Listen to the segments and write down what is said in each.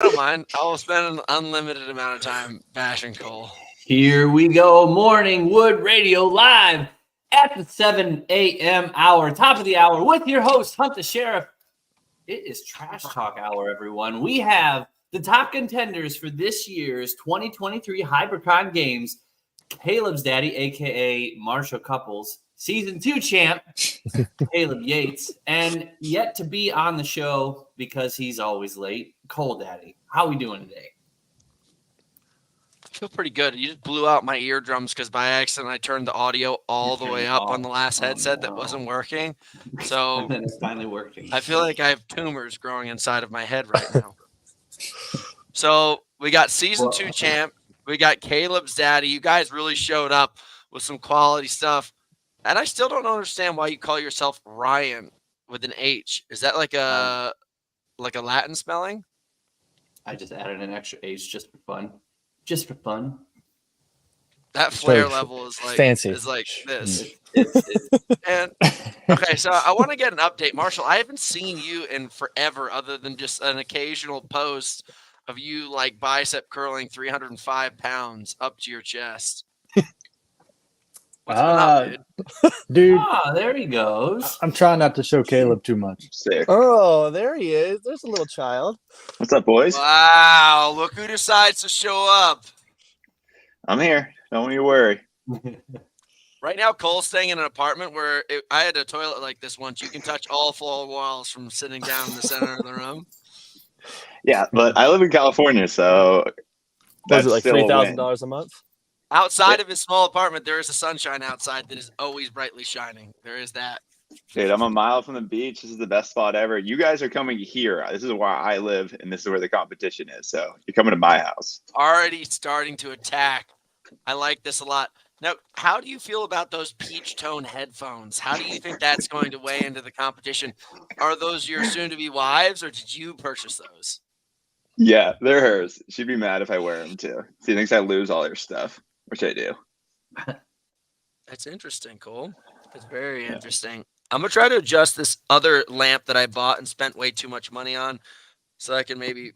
don't mind. I'll spend an unlimited amount of time bashing Cole. Here we go. Morning Wood Radio live at the 7 a.m. hour, top of the hour, with your host, Hunt the Sheriff. It is Trash Talk Hour, everyone. We have the top contenders for this year's 2023 HybricOn Games. Kaleb's daddy, a.k.a. Marshall Couples, Season 2 champ, Kaleb Yates, and yet to be on the show because he's always late, Cole Daddy. How are we doing today? I feel pretty good. You just blew out my eardrums because by accident I turned the audio all the way up on the last headset that wasn't working. So and then it's finally working. I feel like I have tumors growing inside of my head right now. So we got Season 2 champ. We got Kaleb's daddy. You guys really showed up with some quality stuff. And I still don't understand why you call yourself Ryan with an H. Is that like a Latin spelling? I just added an extra H just for fun. Just for fun. That flair level is like fancy. Is like this. And okay, so I want to get an update, Marshall. I haven't seen you in forever, other than just an occasional post of you like bicep curling 305 pounds up to your chest. What's been up, dude? Ah, there he goes. I'm trying not to show Kaleb too much. Sick. Oh, there he is. There's a little child. What's up, boys? Wow, look who decides to show up. I'm here. Don't you worry. Right now, Cole's staying in an apartment where I had a toilet like this once. You can touch all four walls from sitting down in the center of the room. Yeah, but I live in California, so Was it like still a win. $3,000 a month? Outside of his small apartment, there is a sunshine outside that is always brightly shining. There is that. Dude, I'm a mile from the beach. This is the best spot ever. You guys are coming here. This is where I live, and this is where the competition is. So you're coming to my house. Already starting to attack. I like this a lot. Now, how do you feel about those peach tone headphones? How do you think that's going to weigh into the competition? Are those your soon-to-be wives, or did you purchase those? Yeah, they're hers. She'd be mad if I wear them too. She thinks I lose all her stuff, which I do. That's interesting, Cole. That's very interesting. I'm going to try to adjust this other lamp that I bought and spent way too much money on so I can maybe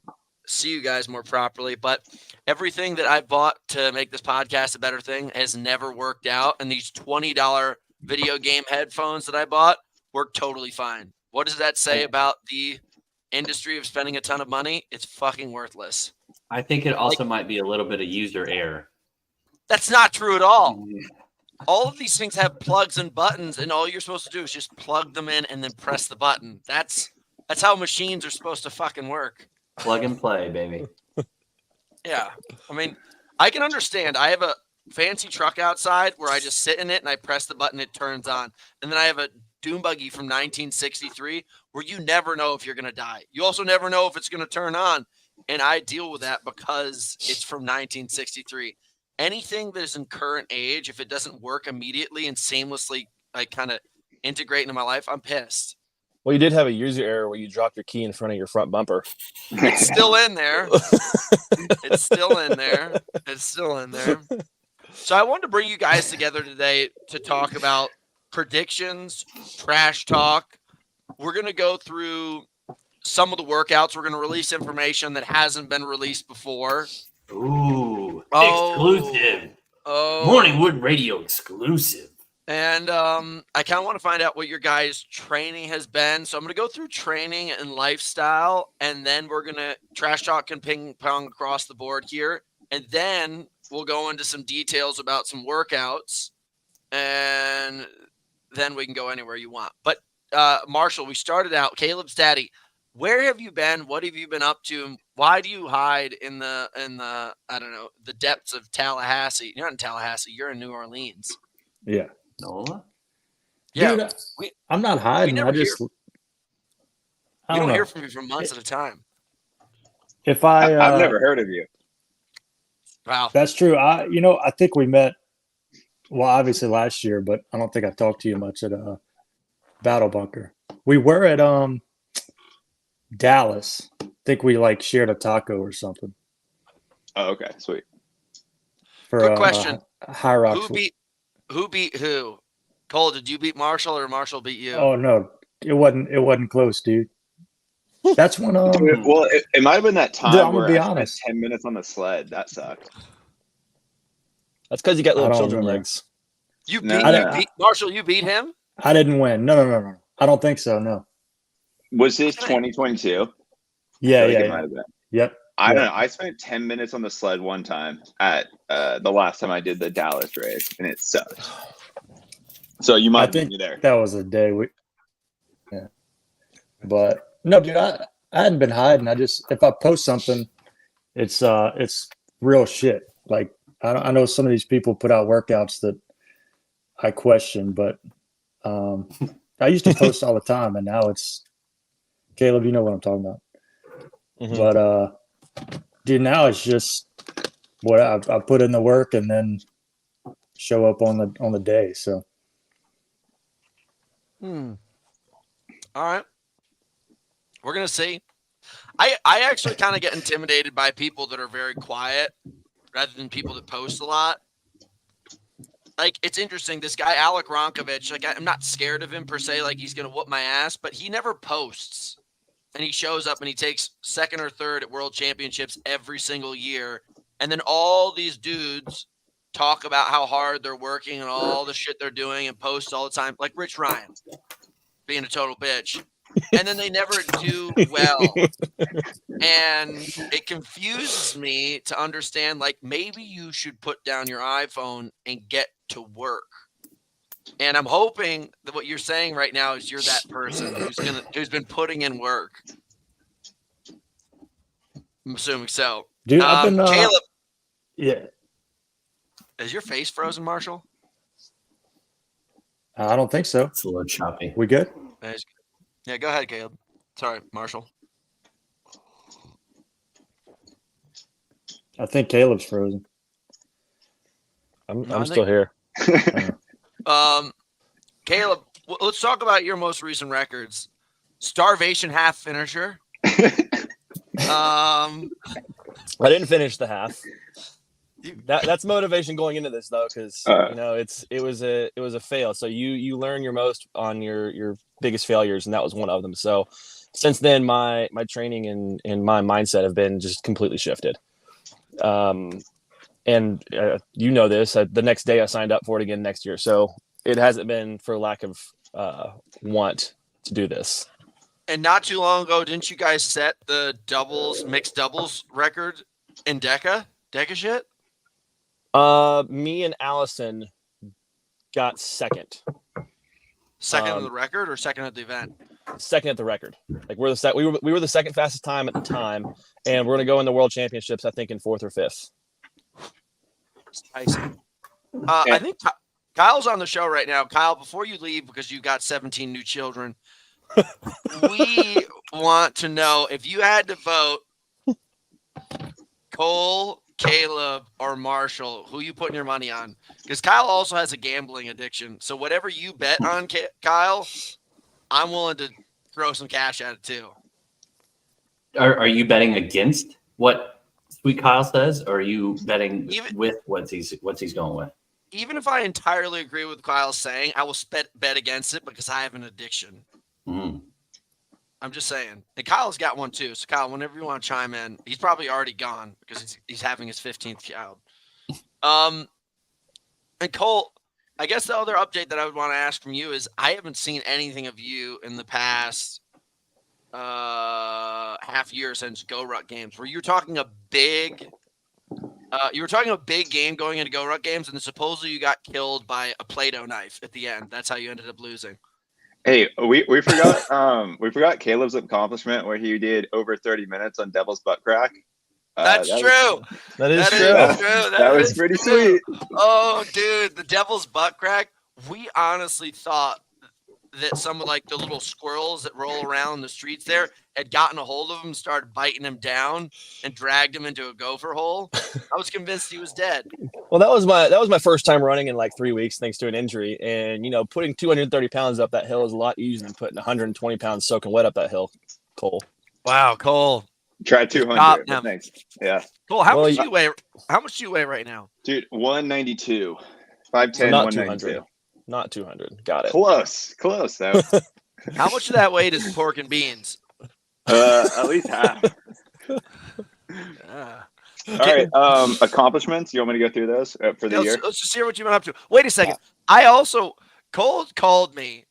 see you guys more properly. But everything that I bought to make this podcast a better thing has never worked out. And these $20 video game headphones that I bought work totally fine. What does that say about the industry of spending a ton of money? It's fucking worthless. I think it also might be a little bit of user error. That's not true at all. All of these things have plugs and buttons, and all you're supposed to do is just plug them in and then press the button. That's how machines are supposed to fucking work. Plug and play, baby. Yeah. I mean, I can understand. I have a fancy truck outside where I just sit in it and I press the button, it turns on. And then I have a dune buggy from 1963 where you never know if you're going to die. You also never know if it's going to turn on. And I deal with that because it's from 1963. Anything that is in current age, if it doesn't work immediately and seamlessly like kind of integrate into my life, I'm pissed. Well, you did have a user error where you dropped your key in front of your front bumper. It's still in there. It's still in there. It's still in there. So I wanted to bring you guys together today to talk about predictions, trash talk. We're going to go through some of the workouts. We're going to release information that hasn't been released before. Ooh, exclusive. Oh, Morning Wood Radio exclusive. And I kind of want to find out what your guys' training has been. So I'm going to go through training and lifestyle, and then we're going to trash talk and ping pong across the board here. And then we'll go into some details about some workouts, and then we can go anywhere you want. But Marshall, we started out, Kaleb's daddy. Where have you been? What have you been up to? Why do you hide in the I don't know, the depths of Tallahassee? You're not in Tallahassee. You're in New Orleans. Yeah. Nola? Yeah. Dude, I'm not hiding. I just we don't don't know. hear from you for months at a time. If I've never heard of you. Wow. That's true. I think we met, well, obviously last year, but I don't think I talked to you much at Battle Bunker. We were at Dallas. I think we like shared a taco or something. Oh, okay, sweet. Good question. High Rock. Who beat who? Cole, did you beat Marshall or Marshall beat you? Oh no, it wasn't close, dude. That's when Well, it might have been that time Dude, I'm gonna where be I spent honest. 10 minutes on the sled. That sucked. That's because you got I little don't children remember. legs. You No, beat, no. you beat Marshall. You beat him. I didn't win. No. I don't think so. No. Was this 2022? Yeah, I feel like yeah, it might have been. Yep. I don't know. I spent 10 minutes on the sled one time at the last time I did the Dallas race, and it sucked. So you I might beat think me there. that was a day yeah. But no, dude, I hadn't been hiding. If I post something, it's real shit. Like I know some of these people put out workouts that I question, but I used to post all the time, and now it's Kaleb. You know what I'm talking about. Mhm. But dude, now it's just what I put in the work and then show up on the day. So All right. We're gonna see. I actually kind of get intimidated by people that are very quiet rather than people that post a lot. Like, it's interesting. This guy, Alec Ronkovich, like, I'm not scared of him per se, like he's going to whoop my ass, but he never posts. And he shows up and he takes second or third at world championships every single year. And then all these dudes talk about how hard they're working and all the shit they're doing and post all the time, like Rich Ryan being a total bitch. And then they never do well. And it confuses me to understand, like, maybe you should put down your iPhone and get to work. And I'm hoping that what you're saying right now is you're that person who's been putting in work. I'm assuming so. dude, I've been Kaleb, yeah. is your face frozen, Marshall? I don't think so. It's a little choppy. We good? Yeah, go ahead, Kaleb. Sorry, Marshall. I think Caleb's frozen. I'm still here. Kaleb, let's talk about your most recent records. Starvation half finisher. I didn't finish the half. That's motivation going into this though, because it was a fail. So you learn your most on your biggest failures, and that was one of them. So since then, my training and my mindset have been just completely shifted. And you know this. The next day I signed up for it again next year. So it hasn't been for lack of want to do this. And not too long ago, didn't you guys set the mixed doubles record in Deca shit? Me and Allison got second. Second of the record or second at the event? Second at the record. Like we were the second fastest time at the time, and we're gonna go in the world championships, I think, in fourth or fifth. Nice. I think Kyle's on the show right now. Kyle, before you leave, because you got 17 new children, we want to know if you had to vote Cole, Kaleb, or Marshall, who you putting your money on? Because Kyle also has a gambling addiction. So whatever you bet on, Kyle, I'm willing to throw some cash at it too. Are you betting against what Sweet Kyle says, or are you betting with what he's going with? Even if I entirely agree with Kyle's saying, I will bet against it because I have an addiction. Mm. I'm just saying. And Kyle's got one too. So Kyle, whenever you want to chime in, he's probably already gone because he's having his 15th child. And Cole, I guess the other update that I would want to ask from you is I haven't seen anything of you in the past half year since Go Ruck Games. Were you talking a big game going into Go Ruck Games, and then supposedly you got killed by a Play-Doh knife at the end. That's how you ended up losing. Hey, we forgot we forgot Caleb's accomplishment where he did over 30 minutes on Devil's Butt Crack. That's true. That is true. That was pretty sweet. Oh, dude, the Devil's Butt Crack. We honestly thought that some of like the little squirrels that roll around the streets there had gotten a hold of him, started biting him down, and dragged him into a gopher hole. I was convinced he was dead. Well, that was my first time running in like 3 weeks, thanks to an injury. And putting 230 pounds up that hill is a lot easier than putting 120 pounds soaking wet up that hill. Cole. Wow, Cole. Try 200. Thanks. Yeah. Cole, how much do you weigh? How much do you weigh right now, dude? 192, 5'10", so not 192. 200. Not 200. Got it. Close though. How much of that weight is pork and beans? At least half. Yeah. All right. Accomplishments. You want me to go through those for the year? Let's just hear what you've been up to. Wait a second. I also Cole called me.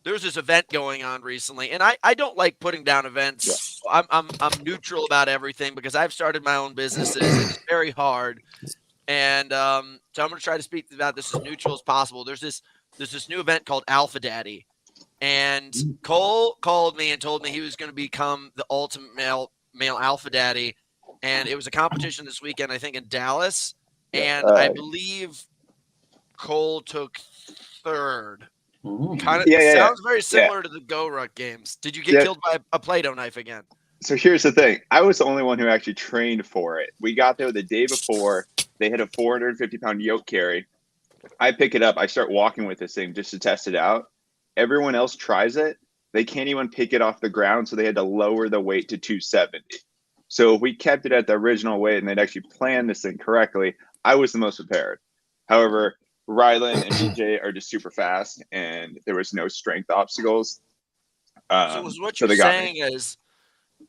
There's this event going on recently, and I don't like putting down events. Yeah. I'm neutral about everything because I've started my own businesses. It's very hard, and so I'm going to try to speak about this as neutral as possible. There's this new event called Alpha Daddy, and Cole called me and told me he was going to become the ultimate male alpha daddy, and it was a competition this weekend, I think, in Dallas, and I believe Cole took third. Kind of sounds very similar to the Go Ruck games. Did you get killed by a Play-Doh knife again? So here's the thing. I was the only one who actually trained for it. We got there the day before. They had a 450-pound yoke carry. I pick it up. I start walking with this thing just to test it out. Everyone else tries it. They can't even pick it off the ground, so they had to lower the weight to 270. So if we kept it at the original weight and they'd actually planned this thing correctly, I was the most prepared. However, Rylan and BJ are just super fast, and there was no strength obstacles. So what you're saying is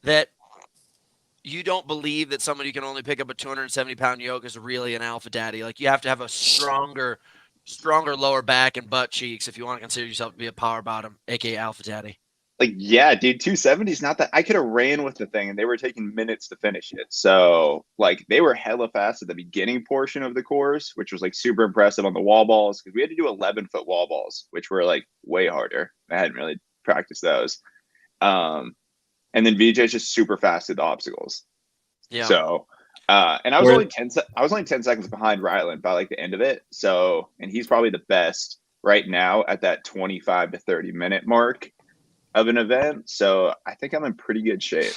that you don't believe that somebody who can only pick up a 270-pound yoke is really an alpha daddy. Like, you have to have a stronger lower back and butt cheeks if you want to consider yourself to be a power bottom, aka alpha daddy. Like, yeah, dude, 270 is not that. I could have ran with the thing, and they were taking minutes to finish it. So, like, they were hella fast at the beginning portion of the course, which was, like, super impressive on the wall balls, because we had to do 11-foot wall balls, which were, like, way harder. I hadn't really practiced those. And then VJ's just super fast at the obstacles. Yeah. So, and I was only 10 seconds behind Rylan by, like, the end of it. So, and he's probably the best right now at that 25 to 30 minute mark of an event. So I think I'm in pretty good shape.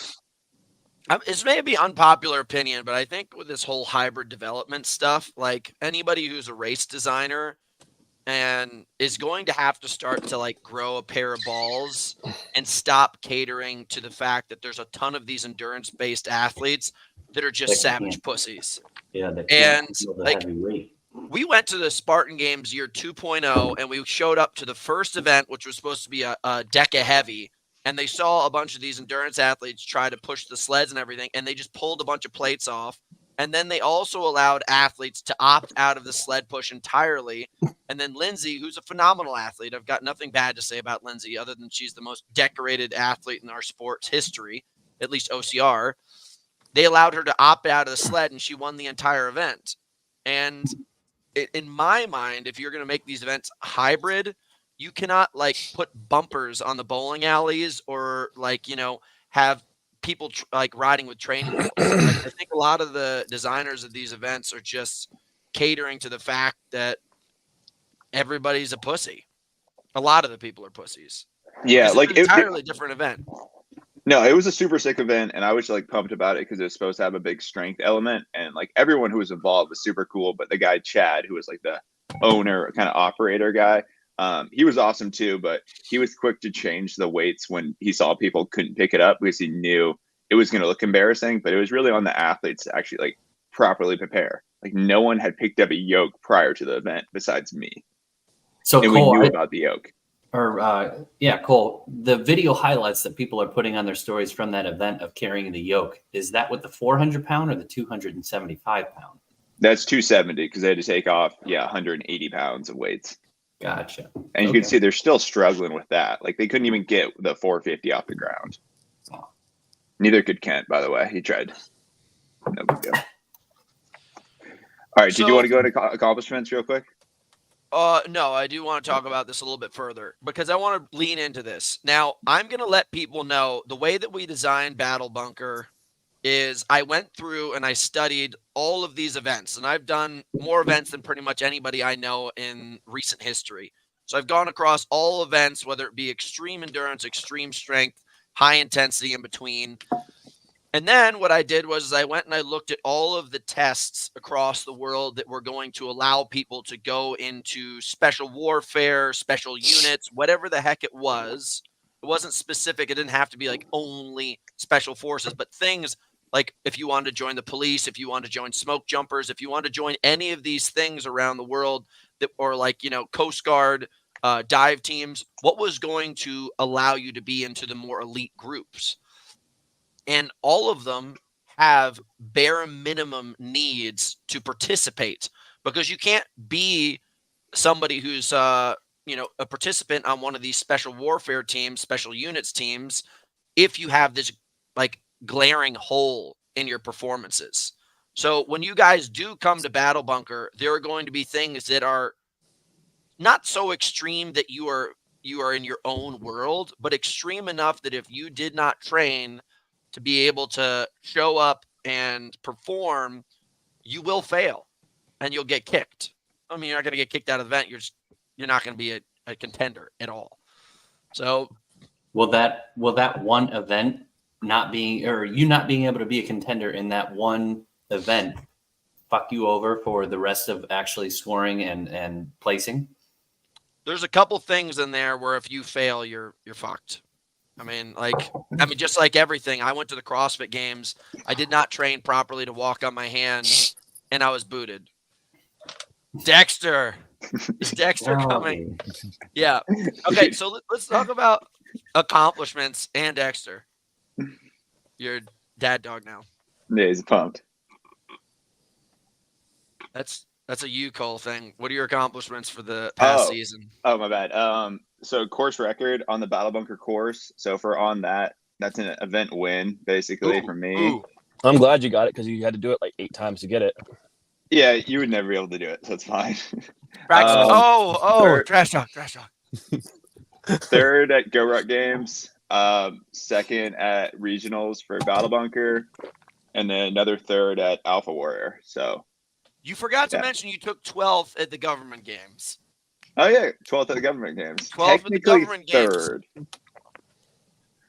This may be unpopular opinion, but I think with this whole hybrid development stuff, like, anybody who's a race designer and is going to have to start to, like, grow a pair of balls and stop catering to the fact that there's a ton of these endurance-based athletes that are just savage pussies. Yeah, and like, we went to the Spartan Games year 2.0, and we showed up to the first event, which was supposed to be a DECA heavy, and they saw a bunch of these endurance athletes try to push the sleds and everything, and they just pulled a bunch of plates off. And then they also allowed athletes to opt out of the sled push entirely. And then Lindsay, who's a phenomenal athlete, I've got nothing bad to say about Lindsay other than she's the most decorated athlete in our sport's history, at least OCR. They allowed her to opt out of the sled, and she won the entire event. And in my mind, if you're going to make these events hybrid, you cannot, like, put bumpers on the bowling alleys or, like, you know, have people like riding with training wheels. I think a lot of the designers of these events are just catering to the fact that everybody's a pussy. A lot of the people are pussies. Yeah, it's like an entirely different event. No, it was a super sick event, and I was, like, pumped about it because it was supposed to have a big strength element, and, like, everyone who was involved was super cool. But the guy Chad, who was, like, the owner, kind of operator guy, he was awesome too. But he was quick to change the weights when he saw people couldn't pick it up because he knew it was going to look embarrassing. But it was really on the athletes to actually, like, properly prepare. Like, no one had picked up a yoke prior to the event besides me. So and Cole, we knew about the yoke. Cole, the video highlights that people are putting on their stories from that event of carrying the yoke, is that with the 400-pound or the 275-pound? That's 270 because they had to take off, 180 pounds of weights. Gotcha. And you can see they're still struggling with that. Like, they couldn't even get the 450 off the ground. Oh. Neither could Kent, by the way. He tried. No big deal. All right, did you want to go into accomplishments real quick? No, I do want to talk about this a little bit further because I want to lean into this. Now, I'm going to let people know the way that we designed Battle Bunker is I went through and I studied all of these events, and I've done more events than pretty much anybody I know in recent history. So I've gone across all events, whether it be extreme endurance, extreme strength, high intensity in between. And then what I did was I went and I looked at all of the tests across the world that were going to allow people to go into special warfare, special units, whatever the heck it was. It wasn't specific. It didn't have to be like only special forces, but things like if you wanted to join the police, if you wanted to join smoke jumpers, if you wanted to join any of these things around the world that, or like, you know, Coast Guard, dive teams, what was going to allow you to be into the more elite groups. and all of them have bare minimum needs to participate, because you can't be somebody who's a participant on one of these special warfare teams, special units teams, if you have this like glaring hole in your performances. So when you guys do come to Battle Bunker, there are going to be things that are not so extreme that you are in your own world, but extreme enough that if you did not train to be able to show up and perform, you will fail and you'll get kicked. I mean, you're not going to get kicked out of the event. You're not going to be a contender at all. So will that one event not being, or you not being able to be a contender in that one event fuck you over for the rest of actually scoring and placing? There's a couple things in there where if you fail, you're fucked. I mean, just like everything. I went to the CrossFit Games. I did not train properly to walk on my hands, and I was booted. Dexter. Is Dexter coming? Yeah. Okay, so let's talk about accomplishments and Dexter. Your dad dog now. Yeah, he's pumped. That's a you, Cole, thing. What are your accomplishments for the past season? Oh, my bad. So course record on the Battle Bunker course. So for on that, that's an event win, basically, for me. Ooh. I'm glad you got it because you had to do it like 8 times to get it. Yeah, you would never be able to do it, so it's fine. Trash talk. Third at Go Ruck Games, second at regionals for Battle Bunker, and then another third at Alpha Warrior. So you forgot to mention you took 12th at the government games. Oh yeah, 12th at the government games. 12th at the government third. games.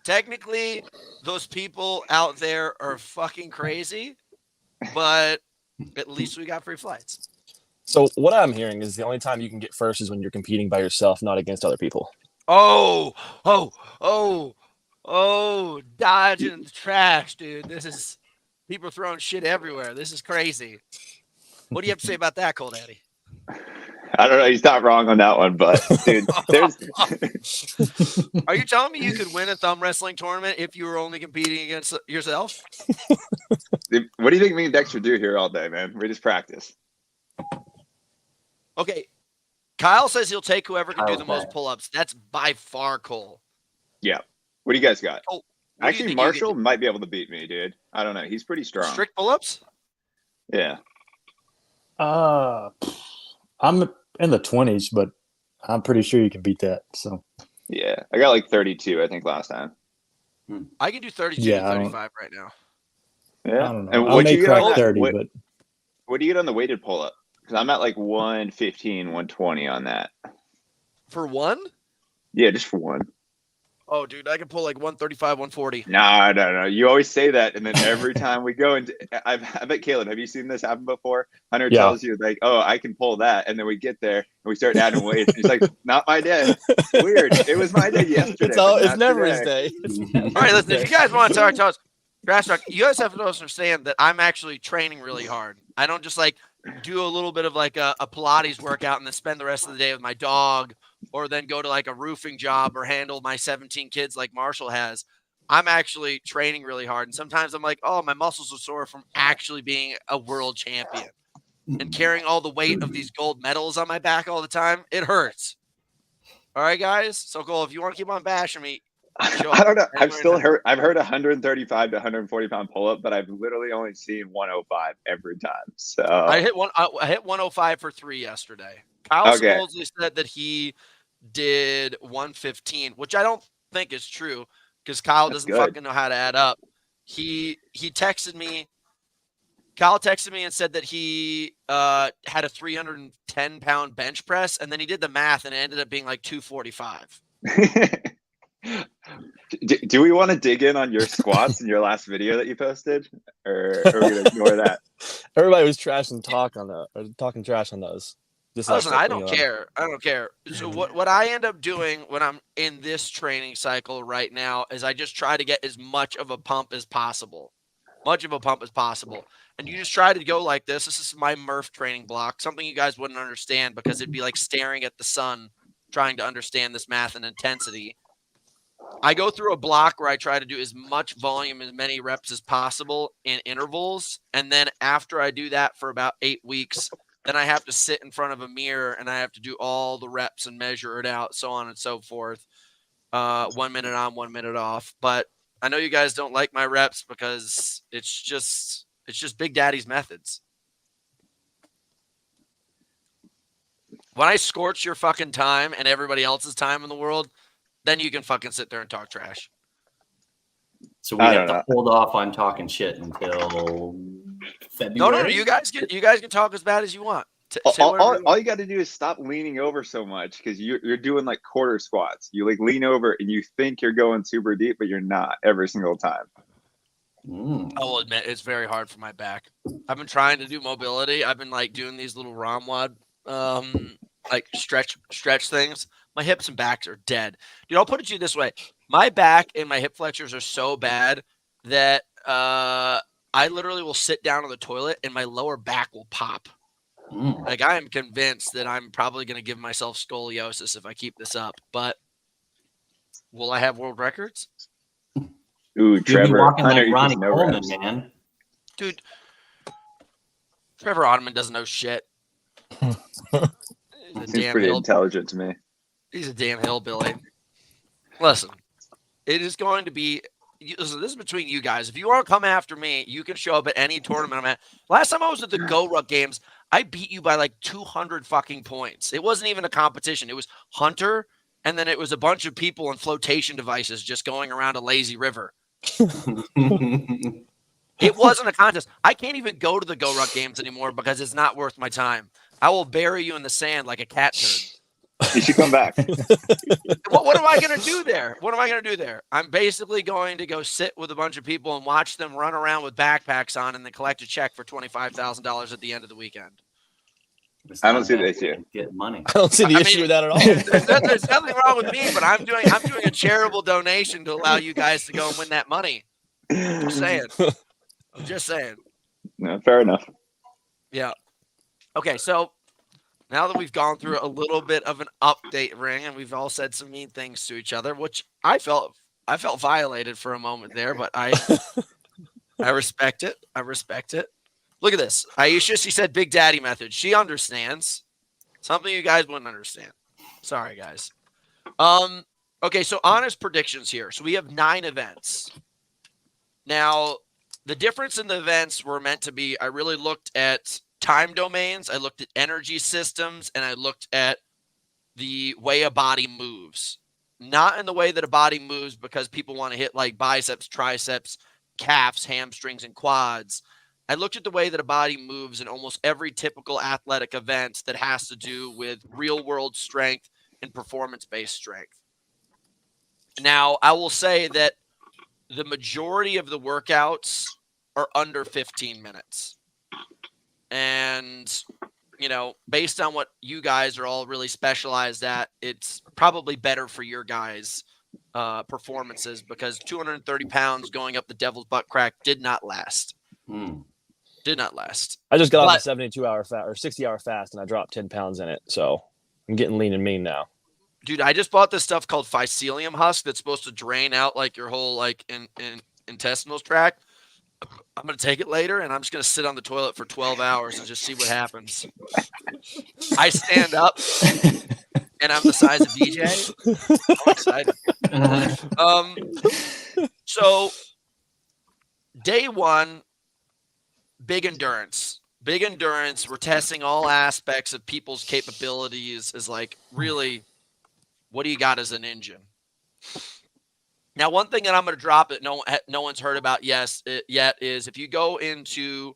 Technically, those people out there are fucking crazy, but at least we got free flights. So what I'm hearing is the only time you can get first is when you're competing by yourself, not against other people. Dodging the trash, dude. This is people throwing shit everywhere. This is crazy. What do you have to say about that, Cole Daddy? I don't know. He's not wrong on that one, but dude, there's. Are you telling me you could win a thumb wrestling tournament if you were only competing against yourself? What do you think me and Dexter do here all day, man? We just practice. Okay. Kyle says he'll take whoever can do the most pull-ups. That's by far Cole. Yeah. What do you guys got? Oh, actually, Marshall might be able to beat me, dude. I don't know. He's pretty strong. Strict pull-ups? Yeah. I'm in the 20s, but I'm pretty sure you can beat that. So yeah, I got like 32, I think, last time. I can do 32 and 35 right now. Yeah. I don't know. And I may crack 30, but what do you get on the weighted pull-up? Because I'm at like 115, 120 on that. For one? Yeah, just for one. Oh, dude, I can pull like 135, 140. No. You always say that, and then every time we go and I bet Kaleb, have you seen this happen before? Hunter tells you like, "Oh, I can pull that," and then we get there and we start adding weight. And he's like, "Not my day." Weird. It was my day yesterday. It's never his day. All right, listen. If you guys want to talk to us, Trash Talk, you guys have to understand that I'm actually training really hard. I don't just like do a little bit of like a Pilates workout and then spend the rest of the day with my dog, or then go to like a roofing job or handle my 17 kids like Marshall has. I'm actually training really hard. And sometimes I'm like, oh, my muscles are sore from actually being a world champion and carrying all the weight of these gold medals on my back all the time. It hurts. All right, guys. So, Cole, if you want to keep on bashing me, I don't know. I've heard 135 to 140 pound pull up, but I've literally only seen 105 every time. So I hit 105 for 3 yesterday. Kyle supposedly said that he did 115, which I don't think is true because Kyle doesn't fucking know how to add up. He texted me. Kyle texted me and said that he had a 310 pound bench press, and then he did the math and it ended up being like 245. Do we want to dig in on your squats in your last video that you posted, or are we gonna ignore that? Everybody was talking trash on those. Listen, I don't care. I don't care. So what I end up doing when I'm in this training cycle right now is I just try to get as much of a pump as possible. And you just try to go like this. This is my Murph training block, something you guys wouldn't understand because it'd be like staring at the sun trying to understand this math and intensity. I go through a block where I try to do as much volume, as many reps as possible in intervals. And then after I do that for about 8 weeks, then I have to sit in front of a mirror and I have to do all the reps and measure it out, so on and so forth. 1 minute on, 1 minute off. But I know you guys don't like my reps because it's just Big Daddy's methods. When I scorch your fucking time and everybody else's time in the world, then you can fucking sit there and talk trash. So we have to hold off on talking shit until February. No. You guys can talk as bad as you want. All you got to do is stop leaning over so much, because you're doing like quarter squats. You like lean over and you think you're going super deep, but you're not every single time. I will admit it's very hard for my back. I've been trying to do mobility. I've been like doing these little Ramwad like stretch things. My hips and backs are dead. Dude, I'll put it to you this way. My back and my hip flexors are so bad that I literally will sit down on the toilet and my lower back will pop. Like, I am convinced that I'm probably going to give myself scoliosis if I keep this up. But will I have world records? Ooh, Trevor. Walking like Ronnie Coleman, man. Dude, Trevor Ottoman doesn't know shit. He's pretty intelligent to me. He's a damn hillbilly. Listen, it is going to be. Listen, this is between you guys. If you want to come after me, you can show up at any tournament I'm at. Last time I was at the Go Ruck Games, I beat you by like 200 fucking points. It wasn't even a competition. It was Hunter, and then it was a bunch of people in flotation devices just going around a lazy river. It wasn't a contest. I can't even go to the Go Ruck Games anymore because it's not worth my time. I will bury you in the sand like a cat turd. You should come back. What am I going to do there? What am I going to do there? I'm basically going to go sit with a bunch of people and watch them run around with backpacks on and then collect a check for $25,000 at the end of the weekend. I don't see the issue. Get money. I don't see the issue with that at all. There's nothing wrong with me, but I'm doing a charitable donation to allow you guys to go and win that money. I'm just saying. No, fair enough. Yeah. Okay, so now that we've gone through a little bit of an update ring and we've all said some mean things to each other, which I felt violated for a moment there, but I respect it. I respect it. Look at this. Aisha, she said Big Daddy method. She understands something you guys wouldn't understand. Sorry, guys. Okay, so honest predictions here. So we have 9 events. Now, the difference in the events were meant to be, I really looked at time domains, I looked at energy systems, and I looked at the way a body moves. Not in the way that a body moves because people want to hit like biceps, triceps, calves, hamstrings, and quads. I looked at the way that a body moves in almost every typical athletic event that has to do with real-world strength and performance-based strength. Now, I will say that the majority of the workouts are under 15 minutes. And, you know, based on what you guys are all really specialized at, it's probably better for your guys' performances because 230 pounds going up the devil's butt crack did not last. Did not last. I just got off a 72-hour fast or 60-hour fast, and I dropped 10 pounds in it. So I'm getting lean and mean now. Dude, I just bought this stuff called Phycelium husk that's supposed to drain out like your whole like intestinal tract. I'm going to take it later, and I'm just going to sit on the toilet for 12 hours and just see what happens. I stand up, and I'm the size of DJ. I'm excited. So, day 1, big endurance. Big endurance. We're testing all aspects of people's capabilities as like, really, what do you got as an engine? Now, one thing that I'm going to drop that no one's heard about yet is if you go into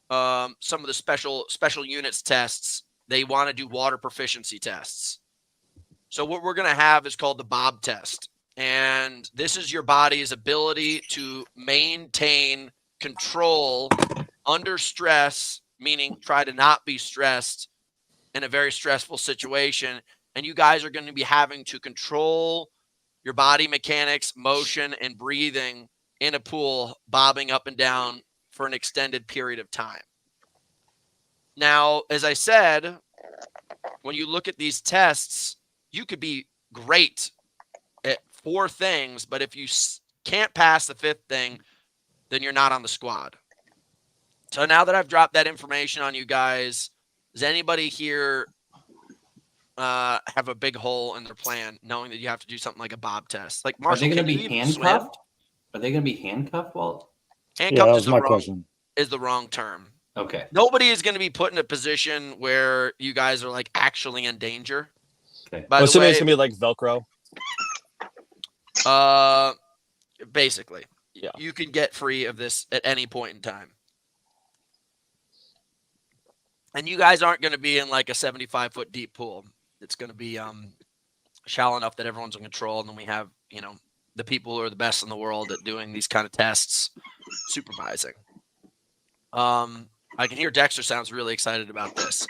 some of the special units tests, they want to do water proficiency tests. So what we're going to have is called the Bob test. And this is your body's ability to maintain control under stress, meaning try to not be stressed in a very stressful situation. And you guys are going to be having to control your body mechanics, motion, and breathing in a pool, bobbing up and down for an extended period of time. Now, as I said, when you look at these tests, you could be great at 4 things, but if you can't pass the 5th thing, then you're not on the squad. So now that I've dropped that information on you guys, does anybody here have a big hole in their plan, knowing that you have to do something like a bob test? Like, Marshall, are they going to can be you even swim? handcuffed? Are they going to be handcuffed, Walt? Handcuffed that was my question. Is the wrong term. Okay. Nobody is going to be put in a position where you guys are like actually in danger. Okay. By the Assuming way, it's gonna be like Velcro. basically, Yeah. you can get free of this at any point in time. And you guys aren't going to be in like a 75-foot deep pool. It's going to be shallow enough that everyone's in control. And then we have, the people who are the best in the world at doing these kind of tests supervising. I can hear Dexter sounds really excited about this.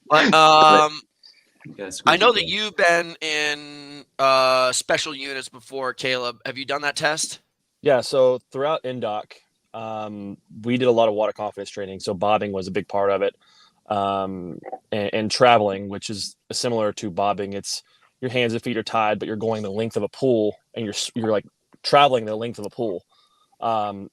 But I know that you've been in special units before, Kaleb. Have you done that test? Yeah. So throughout NDOC, we did a lot of water confidence training. So bobbing was a big part of it. And traveling, which is similar to bobbing. It's your hands and feet are tied, but you're going the length of a pool, and you're like traveling the length of a pool.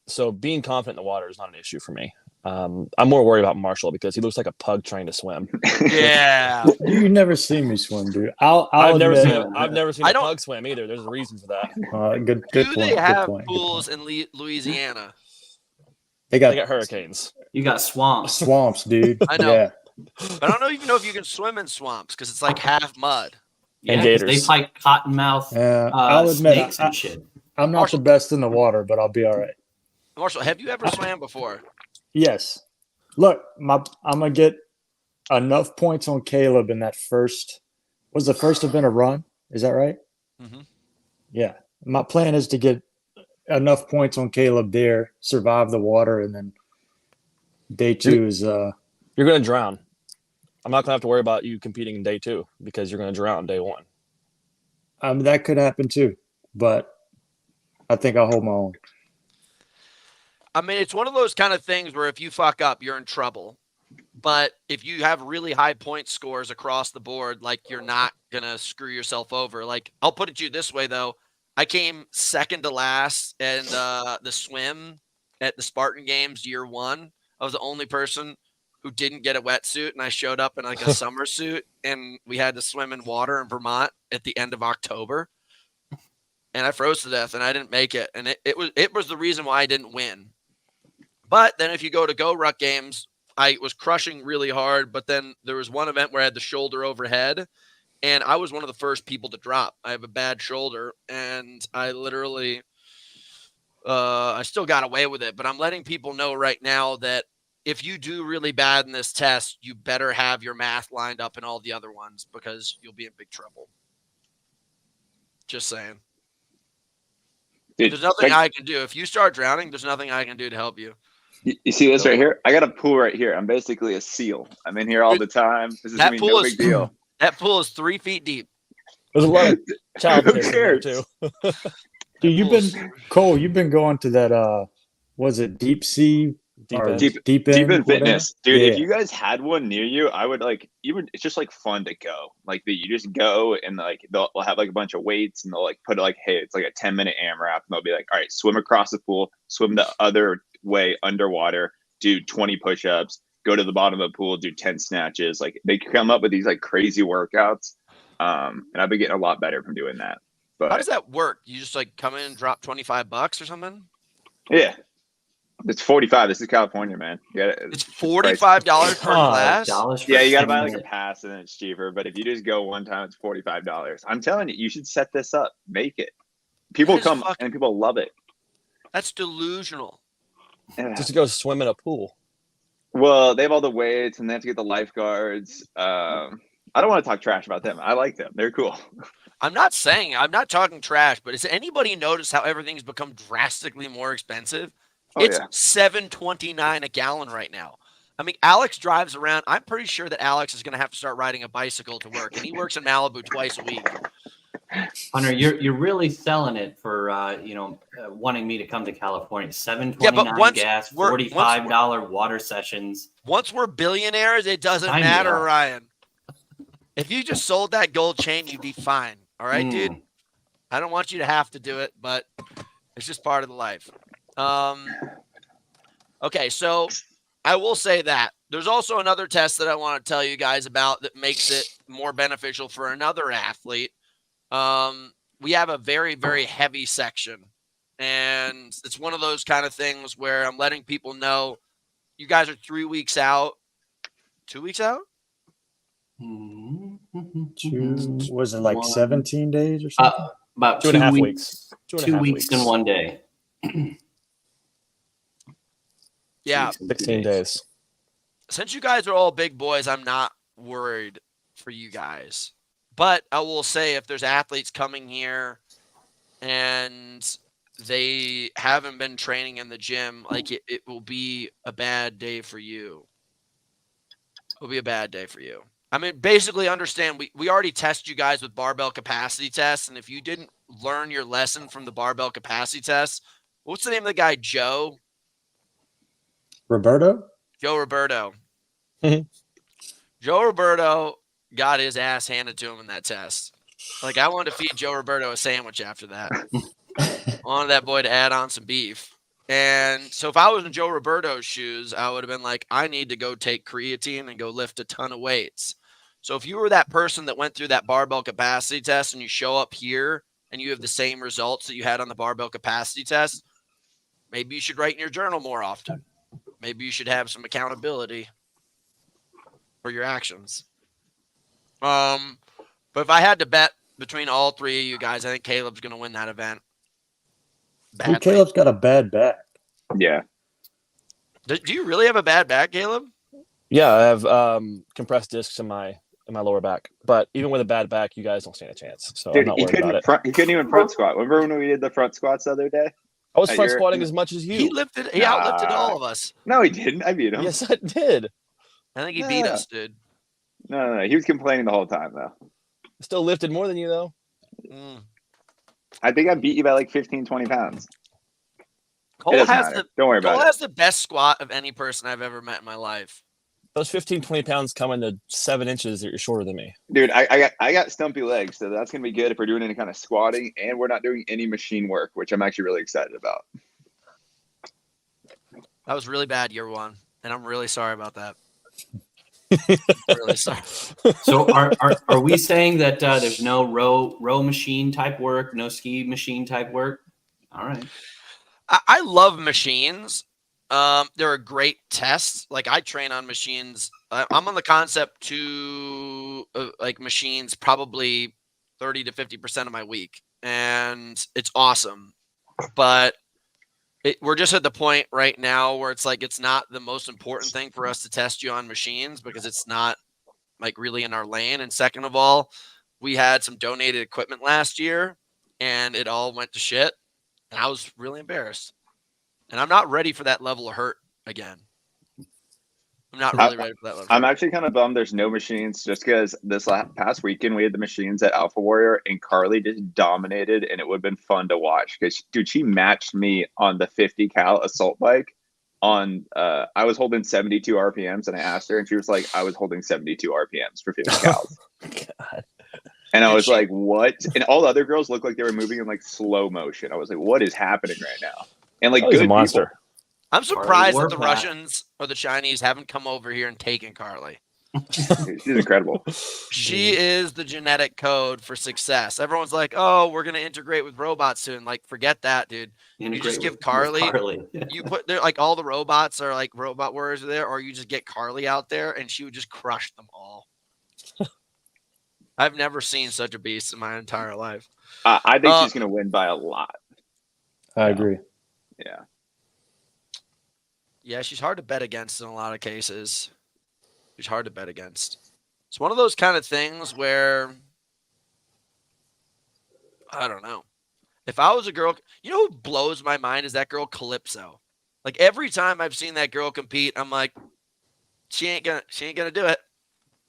So being confident in the water is not an issue for me. I'm more worried about Marshall because he looks like a pug trying to swim. Yeah. You never seen me swim, dude. I've never admit- seen a pug swim either. There's a reason for that. Good Do point. they Good have point. pools in Louisiana? They They got got hurricanes. You got swamps. swamps, dude. I know. Yeah. But I don't even know if you can swim in swamps because it's like half mud. And 'cause gators. They fight cottonmouth I'll admit, snakes and shit. I'm not the best in the water, but I'll be all right. Marshall, have you ever swam before? Yes. Look, I'm gonna get enough points on Kaleb in that first. Was the first event a run? Is that right? Mm-hmm. Yeah. My plan is to get enough points on Kaleb there, survive the water, and then day 2 is You're going to drown. I'm not going to have to worry about you competing in day 2 because you're going to drown day 1. that could happen too, but I think I'll hold my own. I mean, it's one of those kind of things where if you fuck up, you're in trouble. But if you have really high point scores across the board, like, you're not going to screw yourself over. Like, I'll put it to you this way, though. I came second to last in the swim at the Spartan Games year 1. I was the only person who didn't get a wetsuit, and I showed up in like a summer suit, and we had to swim in water in Vermont at the end of October. And I froze to death, and I didn't make it. And it was the reason why I didn't win. But then if you go to Go Ruck Games, I was crushing really hard, but then there was one event where I had the shoulder overhead, and I was one of the first people to drop. I have a bad shoulder, and I literally I still got away with it. But I'm letting people know right now that if you do really bad in this test, you better have your math lined up in all the other ones because you'll be in big trouble. Just saying. Dude, There's nothing I can do. If you start drowning, there's nothing I can do to help you. You see this right here? I got a pool right here. I'm basically a seal. I'm in here all the time. This is gonna be no big deal. That pool is 3 feet deep. There's a lot of child Who piss in there cares? too. Dude, you've been going to that was it deep sea Deep or end. deep end Deep in fitness, dude. Yeah. If you guys had one near you, I would even. It's just like fun to go. Like you just go and like they'll have like a bunch of weights and they'll like put like, hey, it's like a 10-minute AMRAP, and they'll be like, all right, swim across the pool, swim the other way underwater, do 20 push-ups, go to the bottom of the pool, do 10 snatches. Like they come up with these like crazy workouts, and I've been getting a lot better from doing that. But How does that work? You just like come in and drop $25 or something? yeah. It's 45. This is California, man. It's $45 per class. Yeah, you gotta buy like a pass and then it's cheaper. But if you just go one time, it's $45. I'm telling you, you should set this up. Make it. People come and people love it. That's delusional. Yeah. Just to go swim in a pool. Well, they have all the weights and they have to get the lifeguards. I don't want to talk trash about them. I like them. They're cool. I'm not talking trash, but has anybody noticed how everything's become drastically more expensive? It's $7.29 a gallon right now. I mean, Alex drives around. I'm pretty sure that Alex is going to have to start riding a bicycle to work, and he works in Malibu twice a week. Hunter, you're really selling it for wanting me to come to California. $7.29 gas, $45 water sessions. Once we're billionaires, it doesn't matter, Ryan. If you just sold that gold chain, you'd be fine. All right, dude. I don't want you to have to do it, but it's just part of the life. Okay, so I will say that there's also another test that I want to tell you guys about that makes it more beneficial for another athlete. We have a very, very heavy section, and it's one of those kind of things where I'm letting people know you guys are 3 weeks out, 2 weeks out. Was it like 17 days or something? About 2.5 weeks. 2 weeks and 1 day. Yeah, 16 days. Since you guys are all big boys, I'm not worried for you guys. But I will say if there's athletes coming here and they haven't been training in the gym, like it will be a bad day for you. It will be a bad day for you. I mean, basically understand we already test you guys with barbell capacity tests. And if you didn't learn your lesson from the barbell capacity test, what's the name of the guy, Joe? Roberto? Joe Roberto. Joe Roberto got his ass handed to him in that test. Like, I wanted to feed Joe Roberto a sandwich after that. I wanted that boy to add on some beef. And so if I was in Joe Roberto's shoes, I would have been like, I need to go take creatine and go lift a ton of weights. So if you were that person that went through that barbell capacity test and you show up here and you have the same results that you had on the barbell capacity test, maybe you should write in your journal more often. Maybe you should have some accountability for your actions. But if I had to bet between all three of you guys, I think Kaleb's going to win that event. Dude, Caleb's got a bad back. Yeah. Do you really have a bad back, Kaleb? Yeah, I have compressed discs in my lower back. But even with a bad back, you guys don't stand a chance. So Dude, I'm not worried about it. He couldn't even front squat. Remember when we did the front squats the other day? I was front squatting as much as you. He outlifted all of us. No, he didn't. I beat him. Yes, I did. I think he beat us, dude. No. He was complaining the whole time, though. Still lifted more than you, though. I think I beat you by like 15, 20 pounds. Cole has Don't worry about it. Cole has the best squat of any person I've ever met in my life. Those 15, 20 pounds come into 7 inches that you're shorter than me. Dude, I got stumpy legs, so that's going to be good if we're doing any kind of squatting, and we're not doing any machine work, which I'm actually really excited about. That was really bad year one, and I'm really sorry about that. Really sorry. So are we saying that there's no row machine type work, no ski machine type work? All right. I love machines. They're a great test. Like, I train on machines. I'm on the concept to like machines probably 30 to 50% of my week, and it's awesome. But we're just at the point right now where it's like it's not the most important thing for us to test you on machines because it's not like really in our lane. And second of all, we had some donated equipment last year, and it all went to shit. And I was really embarrassed. And I'm not ready for that level of hurt again. I'm not really ready for that level. I'm actually kind of bummed there's no machines just because this past weekend we had the machines at Alpha Warrior and Carly just dominated, and it would have been fun to watch because, dude, she matched me on the 50 cal assault bike. I was holding 72 RPMs, and I asked her, and she was like, I was holding 72 RPMs for 50 cals. God. And I was like, what? And all the other girls looked like they were moving in like slow motion. I was like, what is happening right now? And like, He's good a monster. people. I'm surprised that the Russians or the Chinese haven't come over here and taken Carly. She's incredible. She is the genetic code for success. Everyone's like, oh, we're going to integrate with robots soon. Like, forget that, dude. You just give Carly. You put there, like, all the robots are like robot warriors there, or you just get Carly out there and she would just crush them all. I've never seen such a beast in my entire life. I think she's going to win by a lot. I agree. Yeah. Yeah, she's hard to bet against in a lot of cases. She's hard to bet against. It's one of those kind of things where, I don't know. If I was a girl, you know who blows my mind is that girl Calypso. Like, every time I've seen that girl compete, I'm like, she ain't gonna do it.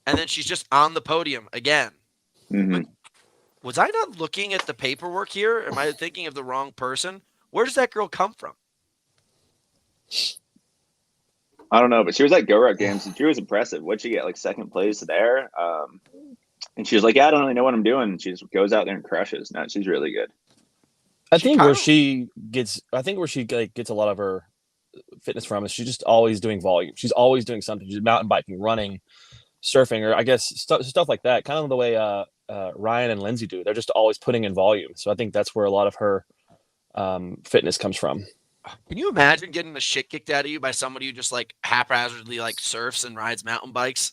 And then she's just on the podium again. Mm-hmm. Like, was I not looking at the paperwork here? Am I thinking of the wrong person? Where does that girl come from? I don't know, but she was at Go Rock Games and she was impressive. What'd she get? Like second place there. And she was like, "Yeah, I don't really know what I'm doing." And she just goes out there and crushes. No, she's really good. I think where she gets a lot of her fitness from is she's just always doing volume. She's always doing something. She's mountain biking, running, surfing, or I guess stuff like that. Kind of the way Ryan and Lindsay do. They're just always putting in volume. So I think that's where a lot of her fitness comes from. Can you imagine getting the shit kicked out of you by somebody who just like haphazardly like surfs and rides mountain bikes?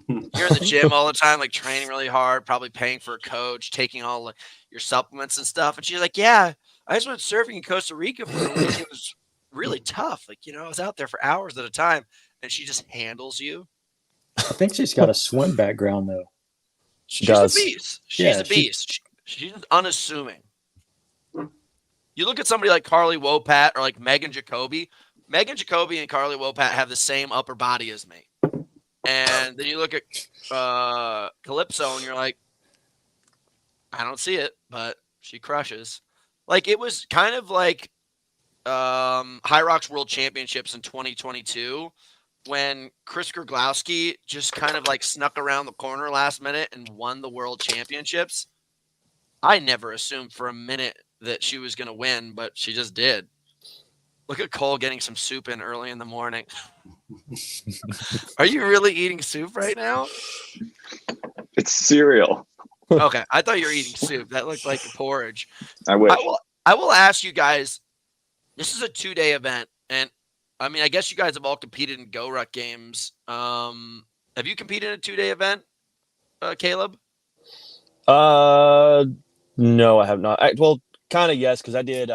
You're in the gym all the time, like training really hard, probably paying for a coach, taking all like your supplements and stuff. And she's like, "Yeah, I just went surfing in Costa Rica for a week. It was really tough. Like, I was out there for hours at a time." And she just handles you. I think she's got a swim background though. She's a beast. She's a beast. She's unassuming. You look at somebody like Carly Wopat or like Megan Jacoby. Megan Jacoby and Carly Wopat have the same upper body as me. And then you look at Calypso and you're like, I don't see it, but she crushes. Like, it was kind of like High Rocks World Championships in 2022 when Chris Gerglowski just kind of like snuck around the corner last minute and won the World Championships. I never assumed for a minute that she was going to win, but she just did. Look at Cole getting some soup in early in the morning. Are you really eating soup right now? It's cereal. Okay, I thought you were eating soup. That looked like porridge. I wish. I will ask you guys, this is a 2-day event, and I mean, I guess you guys have all competed in Go Ruck games. Have you competed in a 2-day event, Kaleb? No, I have not. Well, kind of yes, because I did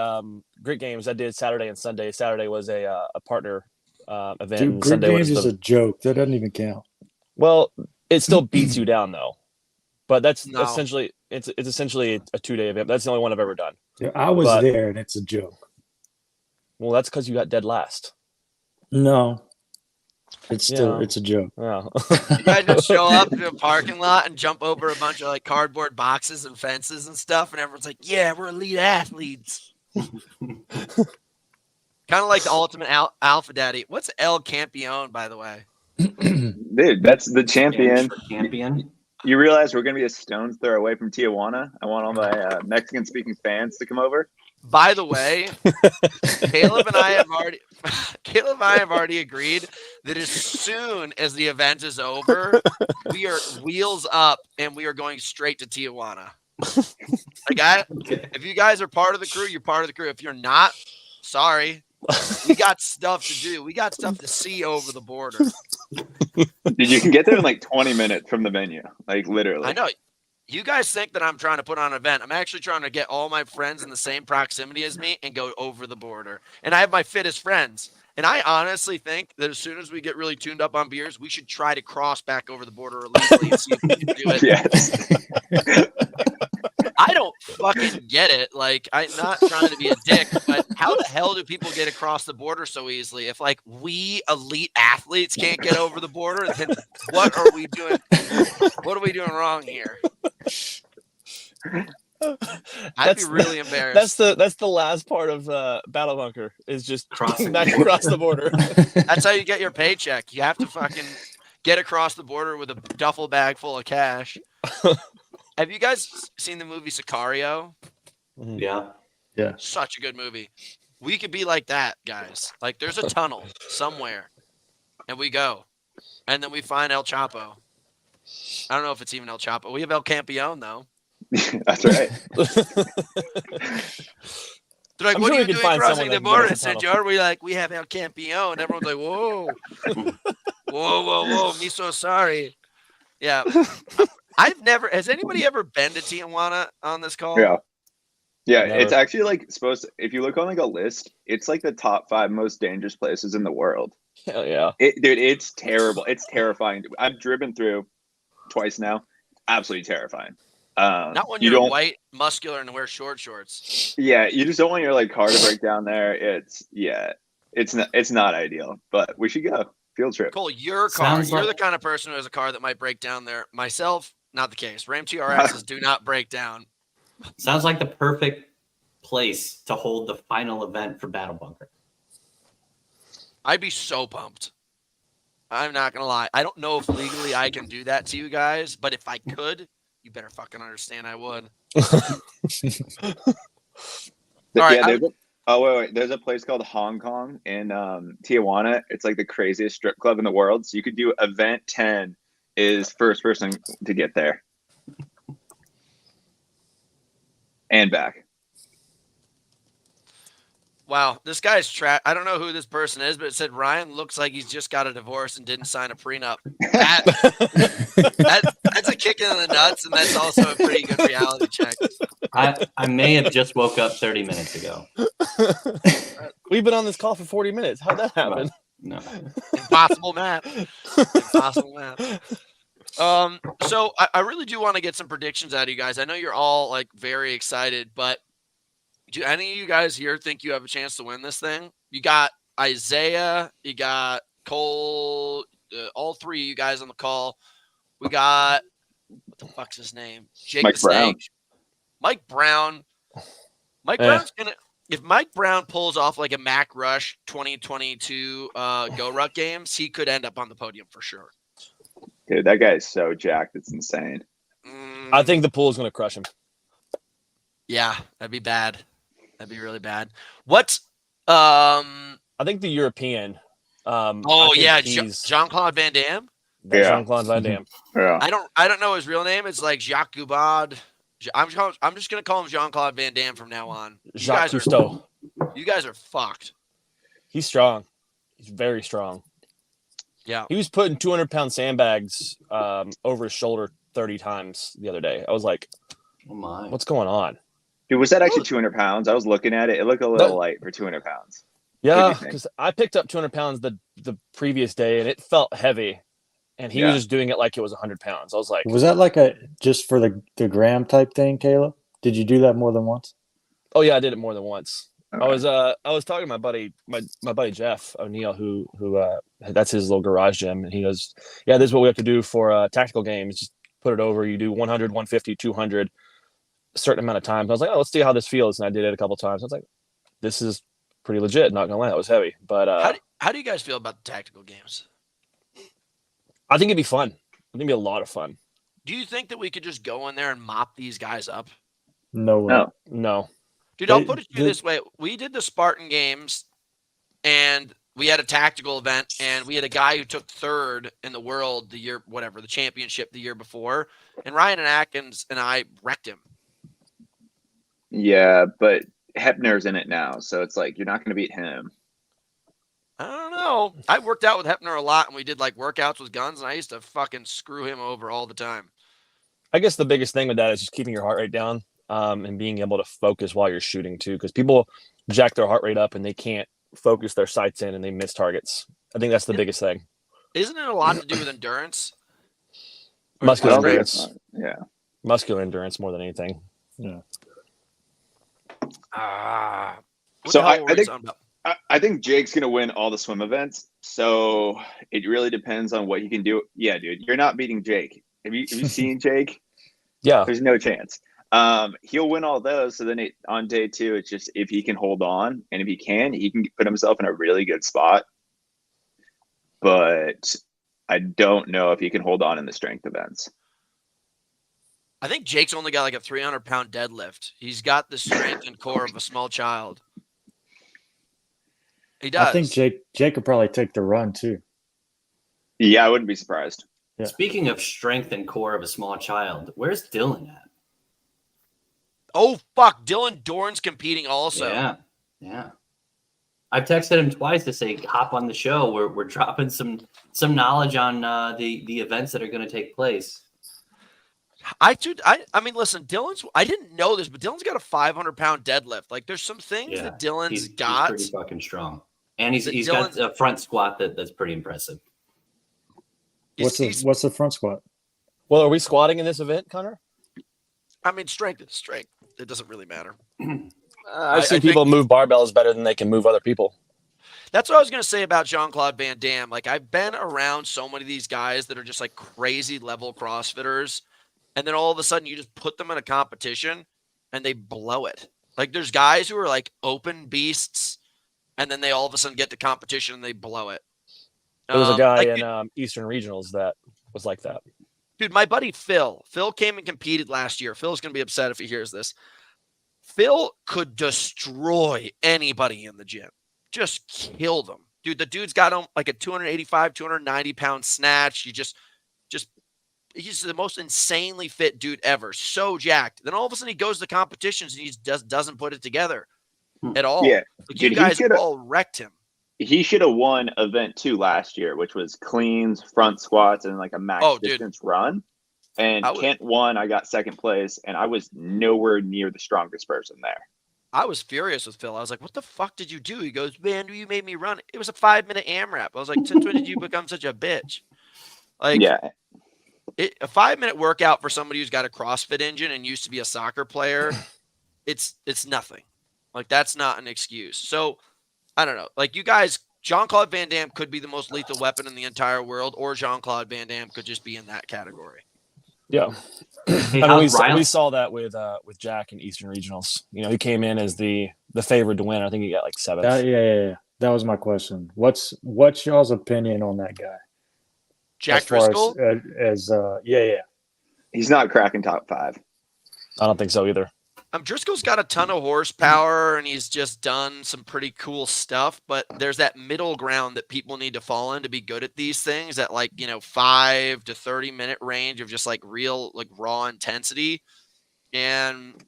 Grit Games. I did Saturday and Sunday. Saturday was a partner event. Dude, and Grit Sunday Games was is a joke. That doesn't even count. Well, it still beats you down though. But that's No. essentially it's essentially a 2-day event. That's the only one I've ever done. Yeah, I was there, and it's a joke. Well, that's because you got dead last. No, it's still it's a joke. Yeah. You guys just show up to a parking lot and jump over a bunch of like cardboard boxes and fences and stuff, and everyone's like, "Yeah, we're elite athletes." Kind of like the ultimate alpha daddy. What's El Campeon, by the way? Dude, that's the champion. Champion. You realize we're going to be a stone's throw away from Tijuana? I want all my Mexican-speaking fans to come over. By the way, Kaleb and I have already agreed that as soon as the event is over, we are wheels up and we are going straight to Tijuana. If you guys are part of the crew, you're part of the crew. If you're not, sorry. We got stuff to do. We got stuff to see over the border. Dude, you can get there in like 20 minutes from the venue. Like, literally. I know. You guys think that I'm trying to put on an event. I'm actually trying to get all my friends in the same proximity as me and go over the border. And I have my fittest friends. And I honestly think that as soon as we get really tuned up on beers, we should try to cross back over the border illegally and see if we can do it. Yes. I don't fucking get it. Like, I'm not trying to be a dick, but how the hell do people get across the border so easily? If like we elite athletes can't get over the border, then what are we doing? What are we doing wrong here? I'd be really embarrassed. That's the last part of Battle Bunker is just crossing back across the border. That's how you get your paycheck. You have to fucking get across the border with a duffel bag full of cash. Have you guys seen the movie Sicario? Yeah. Yeah. Such a good movie. We could be like that, guys. Like, there's a tunnel somewhere, and we go. And then we find El Chapo. I don't know if it's even El Chapo. We have El Campeon, though. That's right. They're like, I'm what sure are we you could doing find crossing someone the that border, knows the tunnel. senor? We're like, we have El Campeon. Everyone's like, whoa. Whoa. Me so sorry. Yeah. Has anybody ever been to Tijuana on this call? Yeah. Yeah, Never. it's actually like supposed to, if you look on like a list, it's like the top 5 most dangerous places in the world. Hell yeah. Dude, it's terrible. It's terrifying. I've driven through twice now. Absolutely terrifying. Not when you're white, muscular, and wear short shorts. Yeah, you just don't want your like car to break down there. It's not ideal, but we should go. Field trip. Cole, you're the kind of person who has a car that might break down there. Myself, not the case. Ram TRXs do not break down. Sounds like the perfect place to hold the final event for Battle Bunker. I'd be so pumped. I'm not gonna lie. I don't know if legally I can do that to you guys, but if I could, you better fucking understand I would. All right. Wait. There's a place called Hong Kong in Tijuana. It's like the craziest strip club in the world. So you could do event 10 is first person to get there and back. Wow, this guy's trash. I don't know who this person is, but it said Ryan looks like he's just got a divorce and didn't sign a prenup. That's a kick in the nuts, and that's also a pretty good reality check. I may have just woke up 30 minutes ago. We've been on this call for 40 minutes. How'd that happen? No. Impossible math. Impossible math. So I really do want to get some predictions out of you guys. I know you're all like very excited, but do any of you guys here think you have a chance to win this thing? You got Isaiah, you got Cole, all three of you guys on the call. We got, what the fuck's his name? Jake Mike the Snake. Brown. Mike Brown. Mike Brown's gonna. If Mike Brown pulls off like a Mac Rush 2022 Go Ruck games, he could end up on the podium for sure. Dude, that guy is so jacked. It's insane. I think the pool is going to crush him. Yeah, that'd be bad. That'd be really bad. What? I think the European. Jean-Claude Van Damme. Yeah. Jean-Claude Van Damme. Yeah. I don't know his real name. It's like Jacques Goubad. I'm just gonna call him Jean-Claude Van Damme from now on. Jacques Cousteau. You guys are fucked. He's strong. He's very strong. Yeah. He was putting 200-pound sandbags over his shoulder 30 times the other day. I was like, oh my, what's going on? Dude, was that actually 200 pounds? I was looking at it. It looked a little light for 200 pounds. Yeah, because I picked up 200 pounds the previous day, and it felt heavy. And he was just doing it like it was 100 pounds. I was like, was that like just for the gram type thing, Caleb? Did you do that more than once? Oh yeah, I did it more than once. Okay. I was talking to my buddy Jeff O'Neill, who that's his little garage gym, and he goes, yeah, this is what we have to do for tactical games. Just put it over. You do 100, 150, 200, a certain amount of times. I was like, oh, let's see how this feels, and I did it a couple times. I was like, this is pretty legit. Not gonna lie, it was heavy. But how do you guys feel about the tactical games? I think it'd be fun. I think it'd be a lot of fun. Do you think that we could just go in there and mop these guys up? No. Dude, I'll put it to you this way. We did the Spartan games, and we had a tactical event, and we had a guy who took third in the world the championship the year before, and Ryan and Atkins and I wrecked him. Yeah, but Hepner's in it now, so it's like you're not going to beat him. I don't know. I worked out with Hepner a lot, and we did like workouts with guns, and I used to fucking screw him over all the time. I guess the biggest thing with that is just keeping your heart rate down and being able to focus while you're shooting too, because people jack their heart rate up and they can't focus their sights in and they miss targets. I think that's the biggest thing. Isn't it a lot to do with endurance? Muscular endurance. Yeah. Muscular endurance more than anything. Yeah. So I think Jake's gonna win all the swim events. So it really depends on what he can do. Yeah, dude, you're not beating Jake. Have you seen Jake? Yeah, there's no chance. He'll win all those. So then on day 2, it's just if he can hold on, and if he can put himself in a really good spot. But I don't know if he can hold on in the strength events. I think Jake's only got like a 300-pound deadlift. He's got the strength and core of a small child. He does. I think Jake could probably take the run too. Yeah, I wouldn't be surprised. Yeah. Speaking of strength and core of a small child, where's Dylan at? Oh, fuck. Dylan Dorn's competing also. Yeah. I've texted him twice to say, hop on the show. We're dropping some knowledge on the events that are going to take place. I mean, listen, I didn't know this, but Dylan's got a 500-pound deadlift. Like, there's some things that Dylan's got. He's pretty fucking strong. And he's got a front squat that's pretty impressive. What's the front squat? Well, are we squatting in this event, Connor? I mean, strength is strength. It doesn't really matter. I've seen people move barbells better than they can move other people. That's what I was going to say about Jean-Claude Van Damme. Like, I've been around so many of these guys that are just like crazy level CrossFitters, and then all of a sudden you just put them in a competition and they blow it. Like, there's guys who are like open beasts, and then they all of a sudden get to competition and they blow it. There was a guy Like, in Eastern Regionals that was like that. dude, my buddy Phil came and competed last year. Phil's going to be upset if he hears this. Phil could destroy anybody in the gym. Just kill them. Dude, the dude's got him like a 285, 290 pound snatch. He's the most insanely fit dude ever. So jacked. Then all of a sudden he goes to competitions and he just doesn't put it together at all. Yeah. Like, Dude, you guys all wrecked him. He should have won event 2 last year, which was cleans, front squats, and like a max distance run. And Kent won. I got second place, and I was nowhere near the strongest person there. I was furious with Phil. I was like, what the fuck did you do? He goes, man, you made me run. It was a 5-minute AMRAP. I was like, since when did you become such a bitch? Like, yeah. A 5-minute workout for somebody who's got a CrossFit engine and used to be a soccer player, it's nothing. Like, that's not an excuse. So, I don't know. Like, you guys, Jean-Claude Van Damme could be the most lethal weapon in the entire world, or Jean-Claude Van Damme could just be in that category. Yeah. Hey, I mean, we saw that with Jack in Eastern Regionals. You know, he came in as the favorite to win. I think he got like 7th. Yeah. That was my question. What's y'all's opinion on that guy? Jack Driscoll? Yeah. He's not cracking top 5. I don't think so either. Driscoll's got a ton of horsepower and he's just done some pretty cool stuff, but there's that middle ground that people need to fall in to be good at these things, at 5 to 30 minute range of just real raw intensity. And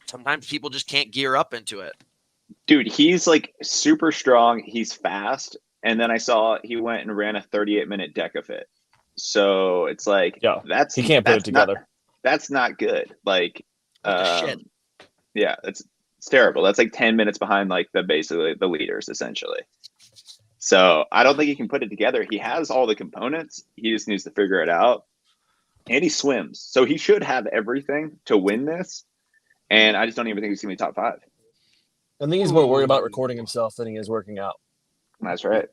sometimes people just can't gear up into it. Dude, he's super strong. He's fast. And then I saw he went and ran a 38-minute DecaFit. So it's he can't put it together. That's not good. Shit. Yeah, it's terrible. That's 10 minutes behind basically the leaders essentially. So I don't think he can put it together. He has all the components. He just needs to figure it out. And he swims. So he should have everything to win this. And I just don't even think he's gonna be top 5. I think he's more worried about recording himself than he is working out. That's right.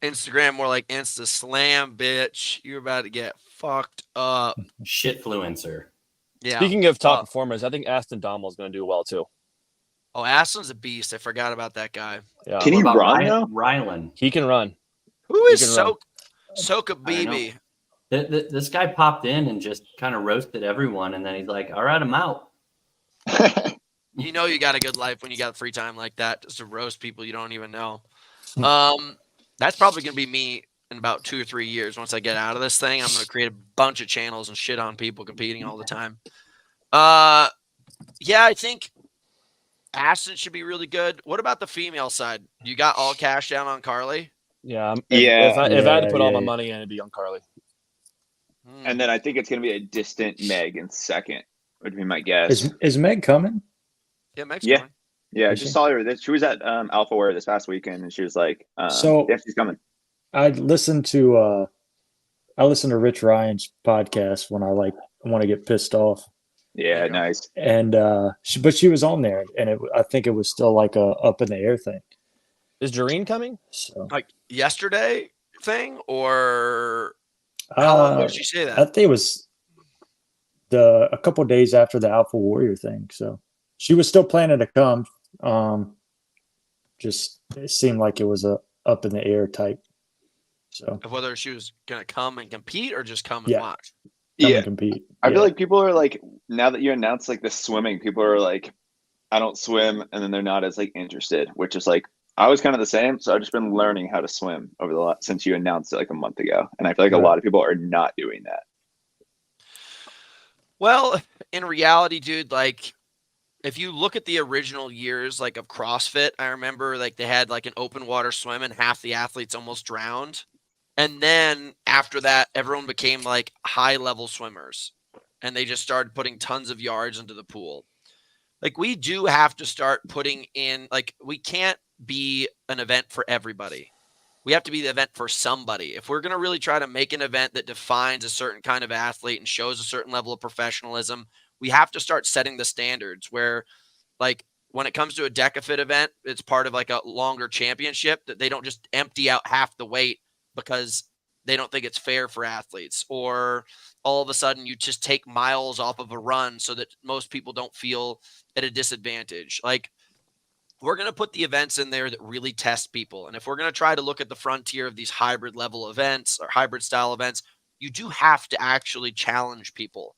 Instagram more like Insta Slam, bitch. You're about to get fucked up. Shitfluencer. Yeah. Speaking of top performers, I think Aston Dommel is going to do well too. Oh, Aston's a beast. I forgot about that guy. Yeah. Can he run though? Rylan. He can run. Who is Soka BB? This guy popped in and just kind of roasted everyone, and then he's like, "All right, I'm out." You know you got a good life when you got free time like that, just to roast people you don't even know. That's probably going to be me in about 2 or 3 years. Once I get out of this thing, I'm going to create a bunch of channels and shit on people competing all the time. Yeah, I think Aston should be really good. What about the female side? You got all cash down on Carly? Yeah. If I had to put all my money in, it'd be on Carly. And then I think it's going to be a distant Meg in second, would be my guess. Is Meg coming? Yeah, Meg's coming. Yeah, I just saw her. She was at Alpha Wear this past weekend, and she was like, yeah, she's coming. I listened to Rich Ryan's podcast when I want to get pissed off. Yeah, nice. And she was on there, and I think it was still a up in the air thing. Is Jareen coming? So Yesterday thing, or how long ago did she say that? I think it was a couple of days after the Alpha Warrior thing. So she was still planning to come. Just it seemed like it was a up in the air type. So whether she was gonna come and compete or just come and watch. Come and compete. I feel like people are now that you announced the swimming, people are I don't swim, and then they're not as interested, which is I was kind of the same. So I've just been learning how to swim over since you announced it a month ago, and I feel a lot of people are not doing that. Well, in reality, dude, if you look at the original years of CrossFit, I remember they had an open water swim and half the athletes almost drowned. And then after that, everyone became high level swimmers, and they just started putting tons of yards into the pool. We do have to start putting in, we can't be an event for everybody. We have to be the event for somebody. If we're going to really try to make an event that defines a certain kind of athlete and shows a certain level of professionalism, we have to start setting the standards where, when it comes to a DecaFit event, it's part of a longer championship, that they don't just empty out half the weight because they don't think it's fair for athletes, or all of a sudden you just take miles off of a run so that most people don't feel at a disadvantage. we're going to put the events in there that really test people. And if we're going to try to look at the frontier of these hybrid level events or hybrid style events, you do have to actually challenge people.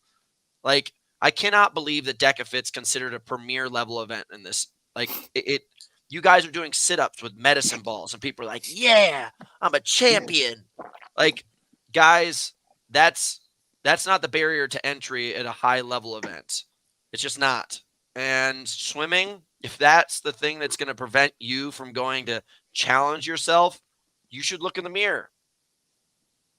Like, I cannot believe that Deck of Fit's considered a premier level event in this. Like, you guys are doing sit-ups with medicine balls, and people are like, yeah, I'm a champion. Like, guys, that's not the barrier to entry at a high level event. It's just not. And swimming, if that's the thing that's going to prevent you from going to challenge yourself, you should look in the mirror.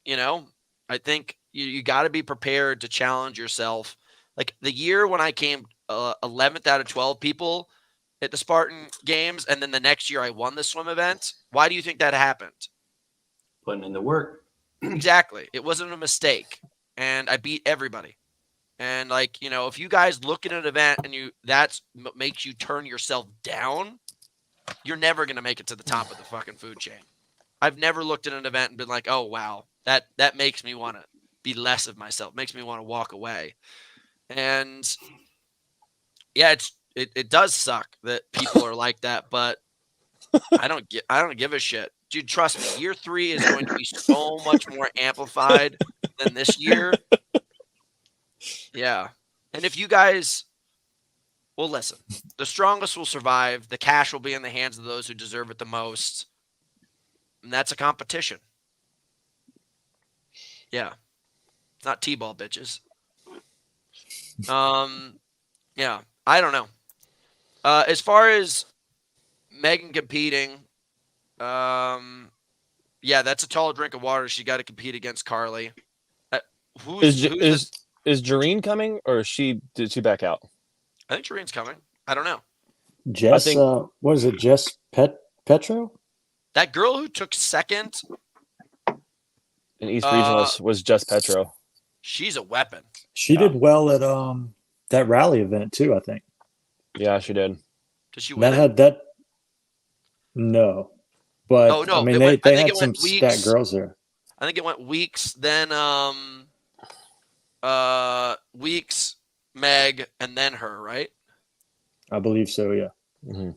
You know, I think you got to be prepared to challenge yourself. Like the year when I came 11th out of 12 people at the Spartan Games, and then the next year I won the swim event. Why do you think that happened? Putting in the work. Exactly. It wasn't a mistake. And I beat everybody. And like, you know, if you guys look at an event and that's what makes you turn yourself down, you're never going to make it to the top of the fucking food chain. I've never looked at an event and been like, oh, wow, that makes me want to be less of myself, makes me want to walk away. And yeah, it does suck that people are like that, but I don't give a shit. Dude, trust me, year 3 is going to be so much more amplified than this year. Yeah. And if you guys, well, listen, the strongest will survive. The cash will be in the hands of those who deserve it the most. And that's a competition. Yeah. It's not T-ball, bitches. Yeah. I don't know. As far as Megan competing, yeah, that's a tall drink of water. She got to compete against Carly. Is Jareen coming, or did she back out? I think Jareen's coming. I don't know. Jess, what is it? Jess Petro? That girl who took second in East Regionals was Jess Petro. She's a weapon. She did well at that rally event too, I think. Yeah, she did. Did she win? No. But oh, no, I mean they had some stat girls there. I think it went Weeks, then Weeks, Meg, and then her, right? I believe so, yeah. Mm-hmm.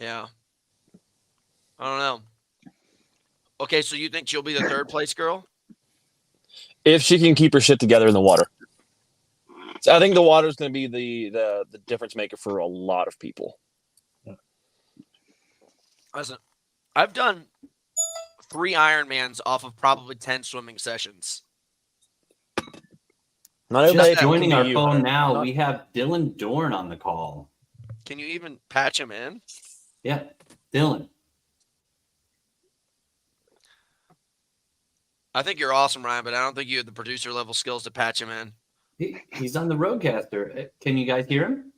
Yeah. I don't know. Okay, so you think she'll be the third place girl? If she can keep her shit together in the water. So I think the water is going to be the difference maker for a lot of people. Yeah. Listen, I've done 3 Ironmans off of probably 10 swimming sessions. Not everybody joining our phone now. We have Dylan Dorn on the call. Can you even patch him in? Yeah, Dylan. I think you're awesome, Ryan, but I don't think you have the producer level skills to patch him in. He's on the Roadcaster. Can you guys hear him?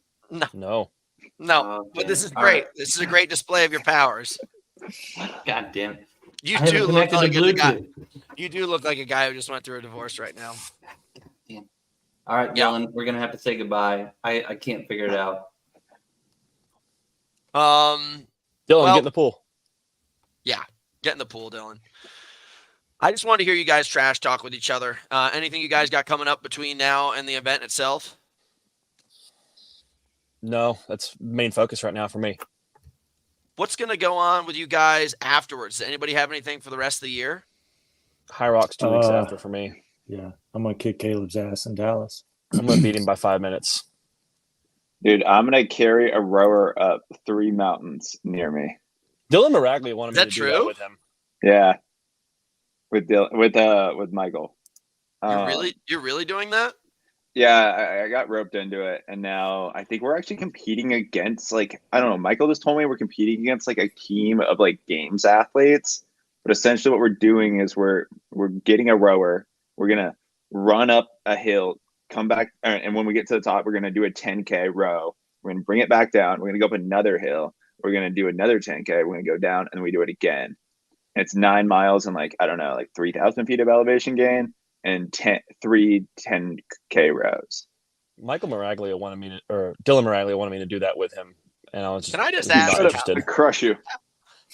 No. But this is great. Right. This is a great display of your powers. God damn it. You do look like a guy. You do look like a guy who just went through a divorce right now. Damn. All right, Dylan, we're gonna have to say goodbye. I can't figure it out. Dylan, get in the pool. Yeah, get in the pool, Dylan. I just wanted to hear you guys trash talk with each other. Anything you guys got coming up between now and the event itself? No, that's main focus right now for me. What's going to go on with you guys afterwards? Does anybody have anything for the rest of the year? High Rocks 2 weeks after for me. Yeah, I'm going to kick Kaleb's ass in Dallas. I'm going to beat him by 5 minutes. Dude, I'm going to carry a rower up 3 mountains near me. Dylan Miraglia wanted me to do that with him. Yeah. With Michael. You're really doing that? Yeah, I got roped into it, and now I think we're actually competing against, like, I don't know, Michael just told me we're competing against like a team of like games athletes, but essentially what we're doing is we're getting a rower, we're gonna run up a hill, come back, and when we get to the top, we're gonna do a 10K row, we're gonna bring it back down, we're gonna go up another hill, we're gonna do another 10K, we're gonna go down, and we do it again. And it's 9 miles and like, I don't know, like 3,000 feet of elevation gain and 3 10K rows. Michael Miraglia wanted me to, or Dylan Miraglia wanted me to do that with him, and I was just. Can I just ask? Interested. To crush you.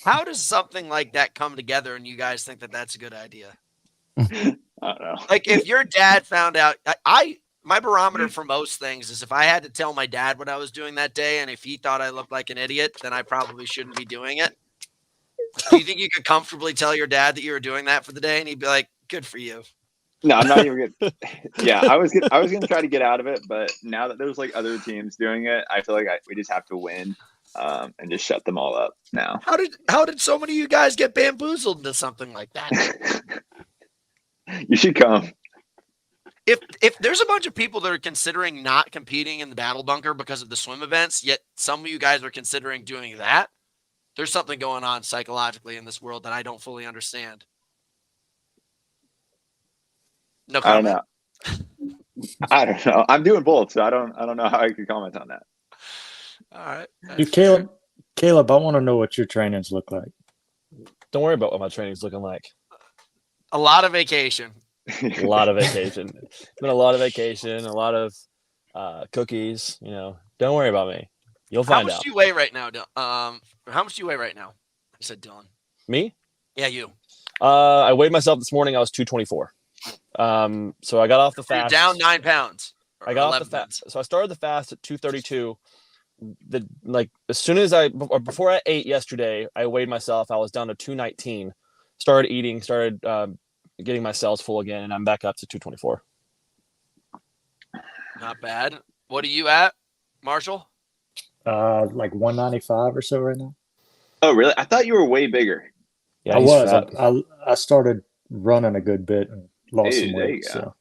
How does something like that come together, and you guys think that that's a good idea? I don't know. Like if your dad found out, my barometer for most things is if I had to tell my dad what I was doing that day, and if he thought I looked like an idiot, then I probably shouldn't be doing it. Do you think you could comfortably tell your dad that you were doing that for the day, and he'd be like, "Good for you"? No, I'm not even good. Yeah, I was gonna try to get out of it, but now that there's like other teams doing it, I feel like we just have to win, and just shut them all up now. How did so many of you guys get bamboozled into something like that? You should come. If there's a bunch of people that are considering not competing in the battle bunker because of the swim events, yet some of you guys are considering doing that, there's something going on psychologically in this world that I don't fully understand. No comment. I don't know. I'm doing both, so I don't know how I could comment on that. All right. Dude, Caleb, I want to know what your trainings look like. Don't worry about what my training's looking like. A lot of vacation. A lot of vacation. It's been a lot of vacation, a lot of cookies. Don't worry about me. You'll find out. How much do you weigh right now? How much do you weigh right now? I said Dylan. Me? Yeah, you. I weighed myself this morning. I was 224. So I got off the fast. You're down 9 pounds. I got off the fast. So I started the fast at 232. As soon as before I ate yesterday, I weighed myself. I was down to 219. Started eating. Started getting my cells full again, and I'm back up to 224. Not bad. What are you at, Marshall? Like 195 or so right now. Oh, really? I thought you were way bigger. Yeah, I was. I started running a good bit and lost some weight. So.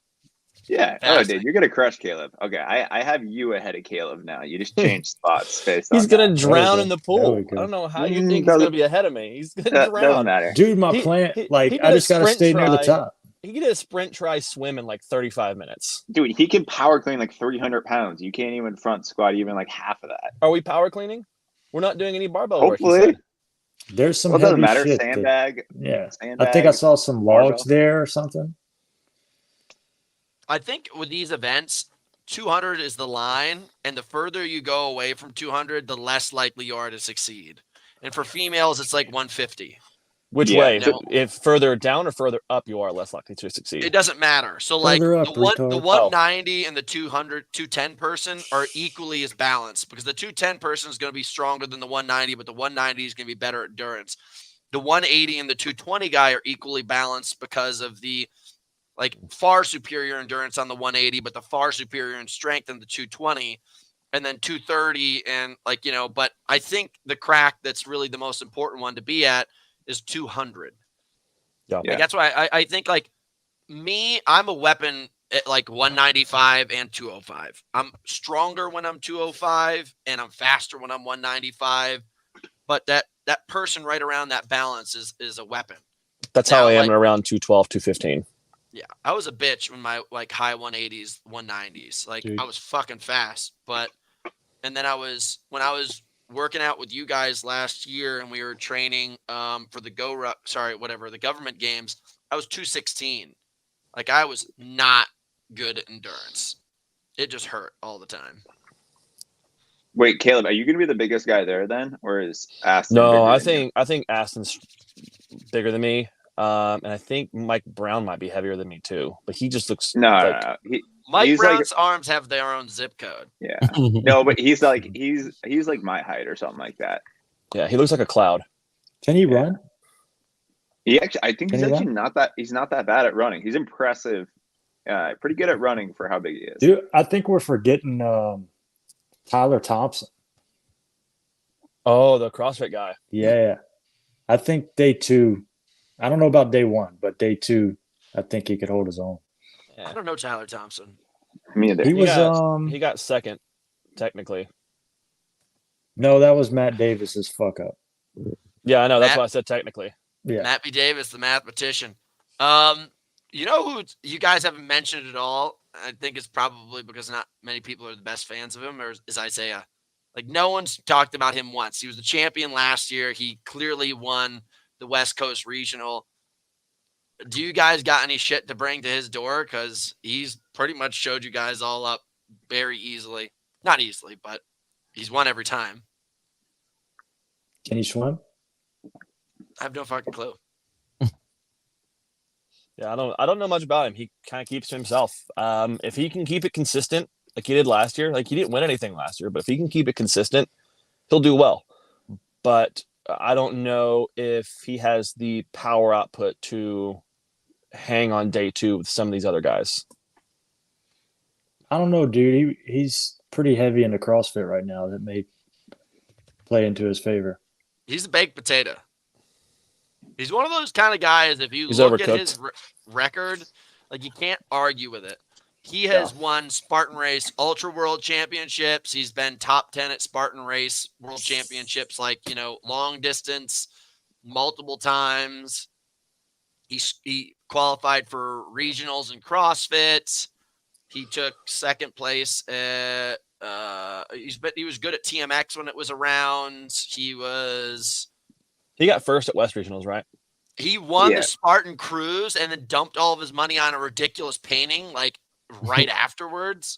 Yeah. Oh, dude, you're gonna crush Caleb. Okay, I have you ahead of Caleb now. You just changed spots. He's gonna drown in the pool. I don't know how you think he's gonna be ahead of me. He's gonna drown. Doesn't matter, dude. My plan, I just gotta stay near the top. He did a sprint try swim in like 35 minutes. Dude, he can power clean like 300 pounds. You can't even front squat even like half of that. Are we power cleaning? We're not doing any barbell Hopefully. work. There's some. Well, it doesn't matter. Shit sandbag. I think I saw some logs there or something. I think with these events, 200 is the line, and the further you go away from 200, the less likely you are to succeed. And for females, it's like 150. Which way? No. If further down or further up, you are less likely to succeed. It doesn't matter. So like the 190 and the 210 person are equally as balanced because the 210 person is going to be stronger than the 190, but the 190 is going to be better at endurance. The 180 and the 220 guy are equally balanced because of the far superior endurance on the 180, but the far superior in strength in the 220, and then 230. And but I think the crack that's really the most important one to be at is 200. Yeah. That's why I think I'm a weapon at 195 and 205. I'm stronger when I'm 205 and I'm faster when I'm 195. But that person right around that balance is a weapon. That's how I am around 212, 215. Yeah, I was a bitch when my high 180s, 190s. Dude. I was fucking fast, and then when I was working out with you guys last year and we were training for the the government games, I was 216. I was not good at endurance. It just hurt all the time. Wait, Caleb, are you going to be the biggest guy there then, or is Aston? No, I think Aston's bigger than me. And I think Mike Brown might be heavier than me too, but he just looks no. Mike Brown's arms have their own zip code. Yeah, no, but he's like my height or something like that. Yeah, he looks like a cloud. Can he run? I think he's actually not that. He's not that bad at running. He's impressive. Pretty good at running for how big he is. Dude, I think we're forgetting Tyler Thompson. Oh, the CrossFit guy. Yeah, I think day 2. I don't know about day 1, but day 2, I think he could hold his own. Yeah. I don't know Tyler Thompson. Me neither. He got second, technically. No, that was Matt Davis's fuck up. Yeah, I know. That's why I said technically. Yeah, Matt B. Davis, the mathematician. You know who you guys haven't mentioned at all? I think it's probably because not many people are the best fans of him, or is Isaiah. No one's talked about him once. He was the champion last year. He clearly won the West Coast Regional. Do you guys got any shit to bring to his door? Because he's pretty much showed you guys all up very easily. Not easily, but he's won every time. Can he swim? I have no fucking clue. Yeah, I don't know much about him. He kind of keeps to himself. If he can keep it consistent like he did last year, like he didn't win anything last year, but if he can keep it consistent, he'll do well. But I don't know if he has the power output to hang on day 2 with some of these other guys. I don't know, dude. He's pretty heavy into CrossFit right now. That may play into his favor. He's a baked potato. He's one of those kind of guys, if you He's look overcooked. at his record, like you can't argue with it. He has won Spartan Race Ultra World Championships. He's been top 10 at Spartan Race World Championships, like, long distance multiple times. He qualified for regionals in CrossFit. He took second place at he was good at TMX when it was around. He got first at West Regionals, right? He won the Spartan Cruise and then dumped all of his money on a ridiculous painting, like right afterwards.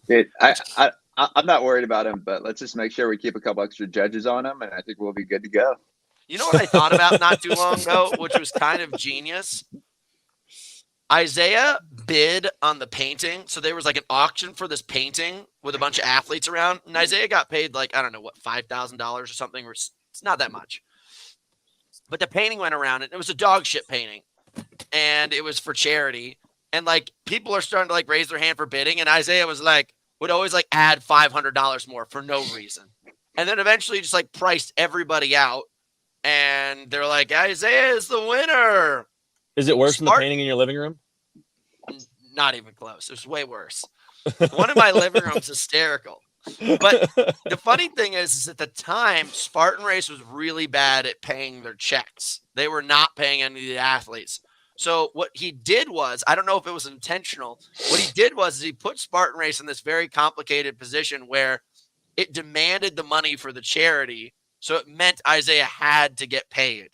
I'm not worried about him, but let's just make sure we keep a couple extra judges on him, and I think we'll be good to go. You know what I thought about not too long ago, which was kind of genius? Isaiah bid on the painting. So there was like an auction for this painting with a bunch of athletes around. And Isaiah got paid like, I don't know what, $5,000 or something. It's not that much. But the painting went around and it was a dog shit painting. And it was for charity. And like people are starting to like raise their hand for bidding. And Isaiah was like, would always like add $500 more for no reason. And then eventually just like priced everybody out. And they're like, Isaiah is the winner. Is it worse than the painting in your living room? Not even close. It was way worse. One in my living room is hysterical. But the funny thing is at the time, Spartan Race was really bad at paying their checks. They were not paying any of the athletes. So what he did was, I don't know if it was intentional. What he did was he put Spartan Race in this very complicated position where it demanded the money for the charity. So it meant Isaiah had to get paid.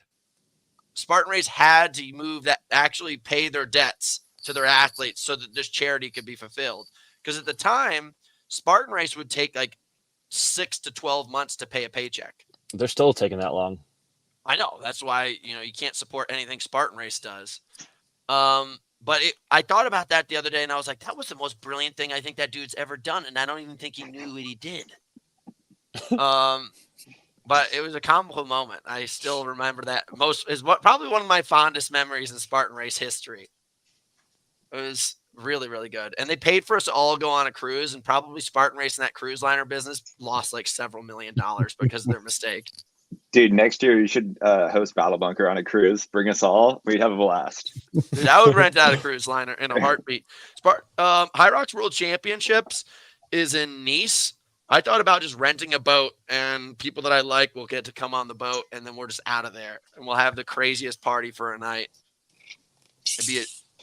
Spartan Race had to move that, actually pay their debts to their athletes so that this charity could be fulfilled. Because at the time, Spartan Race would take like 6 to 12 months to pay a paycheck. They're still taking that long. I know. That's why, you can't support anything Spartan Race does. But I thought about that the other day and I was like, that was the most brilliant thing I think that dude's ever done. And I don't even think he knew what he did. But it was a comical moment. I still remember that probably one of my fondest memories in Spartan Race history. It was really, really good. And they paid for us to all go on a cruise, and probably Spartan Race and that cruise liner business lost like several $1 million because of their mistake. Dude, next year you should host Battle Bunker on a cruise. Bring us all. We'd have a blast. Dude, I would rent out a cruise liner in a heartbeat. High Rocks World Championships is in Nice. I thought about just renting a boat, and people that I like will get to come on the boat, and then we're just out of there, and we'll have the craziest party for a night.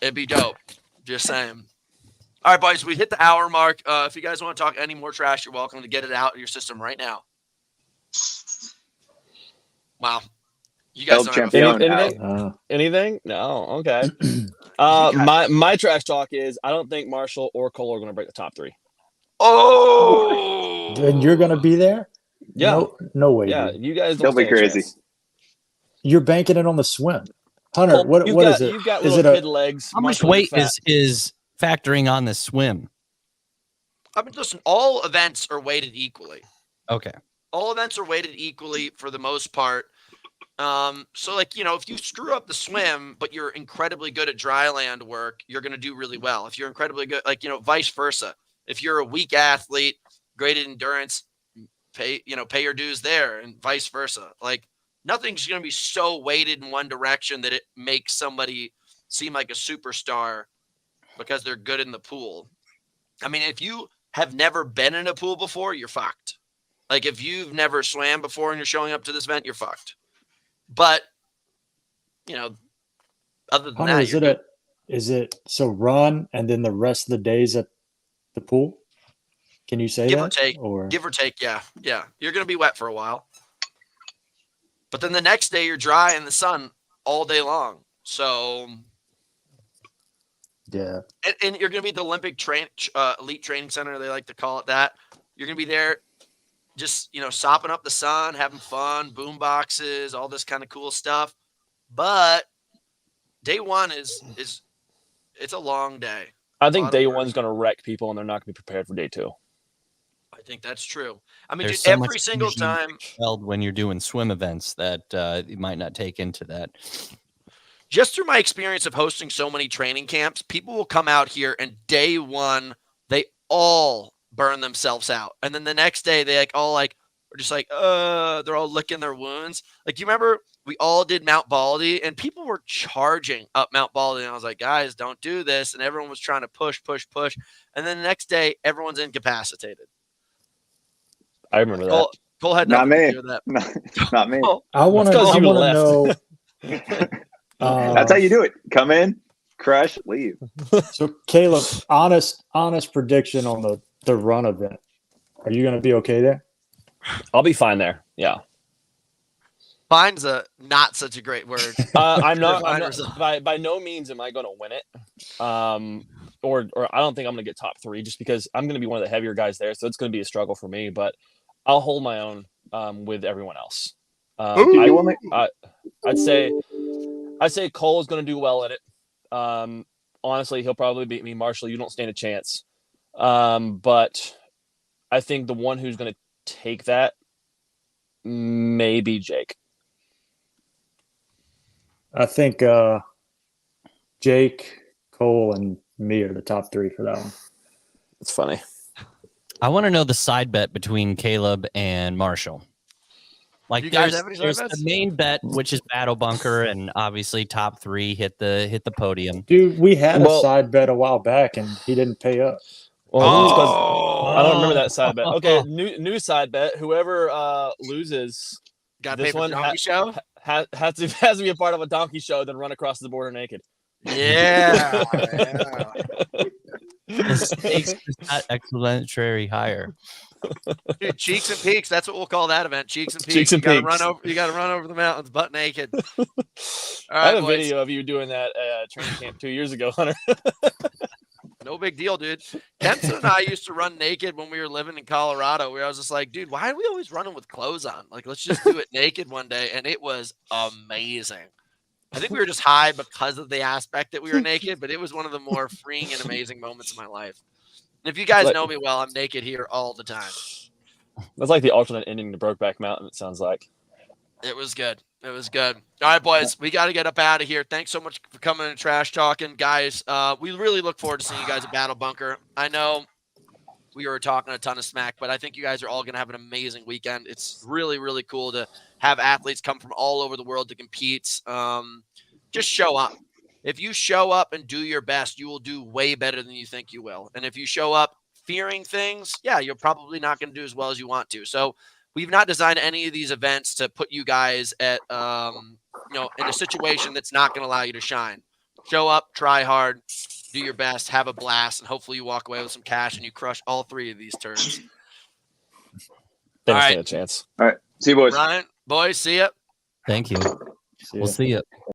It'd be dope. Just saying. All right, boys, we hit the hour mark. If you guys want to talk any more trash, you're welcome to get it out of your system right now. Wow. You guys don't have anything? No. Okay. My trash talk is I don't think Marshall or Cole are going to break the top 3. Oh, and you're gonna be there? Yeah, no way. Yeah, dude. you guys don't be crazy. You're banking it on the swim, Hunter. Well, what is it? You've got is little it kid legs. How much weight is factoring on the swim? I mean, listen, all events are weighted equally. Okay. All events are weighted equally for the most part. So like, if you screw up the swim, but you're incredibly good at dry land work, you're going to do really well. If you're incredibly good, like, vice versa. If you're a weak athlete, great at endurance, pay your dues there, and vice versa. Like, nothing's going to be so weighted in one direction that it makes somebody seem like a superstar because they're good in the pool. I mean, if you have never been in a pool before, you're fucked. Like, if you've never swam before and you're showing up to this event, you're fucked. But, other than Hunter, that, is it so run and then the rest of the days at the pool? Can you say give that? Give or take, yeah. Yeah. You're going to be wet for a while. But then the next day you're dry in the sun all day long. So, yeah. And you're going to be at the Olympic Elite Training Center, they like to call it that. You're going to be there just, sopping up the sun, having fun, boom boxes, all this kind of cool stuff. But day one is it's a long day. I think day one's going to wreck people, and they're not going to be prepared for day two. I think that's true. I mean, There's dude, so much every single energy time held when you're doing swim events that you might not take into that. just through my experience of hosting so many training camps, people will come out here and day one, they all burn themselves out. And then the next day they are just like, they're all licking their wounds. Like, you remember we all did Mount Baldy and people were charging up Mount Baldy. And I was like, guys, don't do this. And everyone was trying to push. And then the next day, everyone's incapacitated. I remember that. Cole had Not nothing me. to do with that. Not me. I want to because you know. That's how you do it. Come in, crush, leave. So, Caleb, honest prediction on the run event. Are you going to be okay there? I'll be fine there. Yeah. Fine's not such a great word. I'm not by no means am I going to win it. Or I don't think I'm going to get top 3 just because I'm going to be one of the heavier guys there. So it's going to be a struggle for me, but I'll hold my own with everyone else. I'd say Cole is going to do well at it. Honestly, he'll probably beat me. Marshall, you don't stand a chance. But I think the one who's going to take that may be Jake. I think Jake, Cole, and me are the top 3 for that one. It's funny. I want to know the side bet between Caleb and Marshall. Like, You guys have any side there's bets? the main bet, which is Battle Bunker, and obviously top 3 hit the podium. Dude, we had a side bet a while back, and he didn't pay up. Well, it's 'cause I don't remember that side bet. Okay, new side bet. Whoever loses, Got to pay this for one the donkey show? has to be a part of a donkey show, then run across the border naked. Yeah. The stakes is not exponentially higher. Dude, Cheeks and Peaks. That's what we'll call that event. Cheeks and Peaks. Cheeks and you Peaks. You got to run over the mountains butt naked. All I right, had a boys. video of you doing that training camp 2 years ago, Hunter. No big deal, dude. Kempson and I used to run naked when we were living in Colorado. Where I was just like, dude, why are we always running with clothes on? Like, let's just do it naked one day. And it was amazing. I think we were just high because of the aspect that we were naked, but it was one of the more freeing and amazing moments of my life. And if you guys know me well, I'm naked here all the time. That's like the alternate ending to Brokeback Mountain, it sounds like. It was good. It was good. All right, boys, we got to get up out of here. Thanks so much for coming and trash talking, guys. We really look forward to seeing you guys at Battle Bunker. I know we were talking a ton of smack, but I think you guys are all going to have an amazing weekend. It's really, really cool to have athletes come from all over the world to compete. Just show up. If you show up and do your best, you will do way better than you think you will. And if you show up fearing things, yeah, you're probably not going to do as well as you want to. So we've not designed any of these events to put you guys at, in a situation that's not going to allow you to shine. Show up, try hard, do your best, have a blast, and hopefully you walk away with some cash and you crush all 3 of these turns. Didn't All stand right. a chance. All right. See you, boys. Ryan, boys, see ya. Thank you. We'll see you.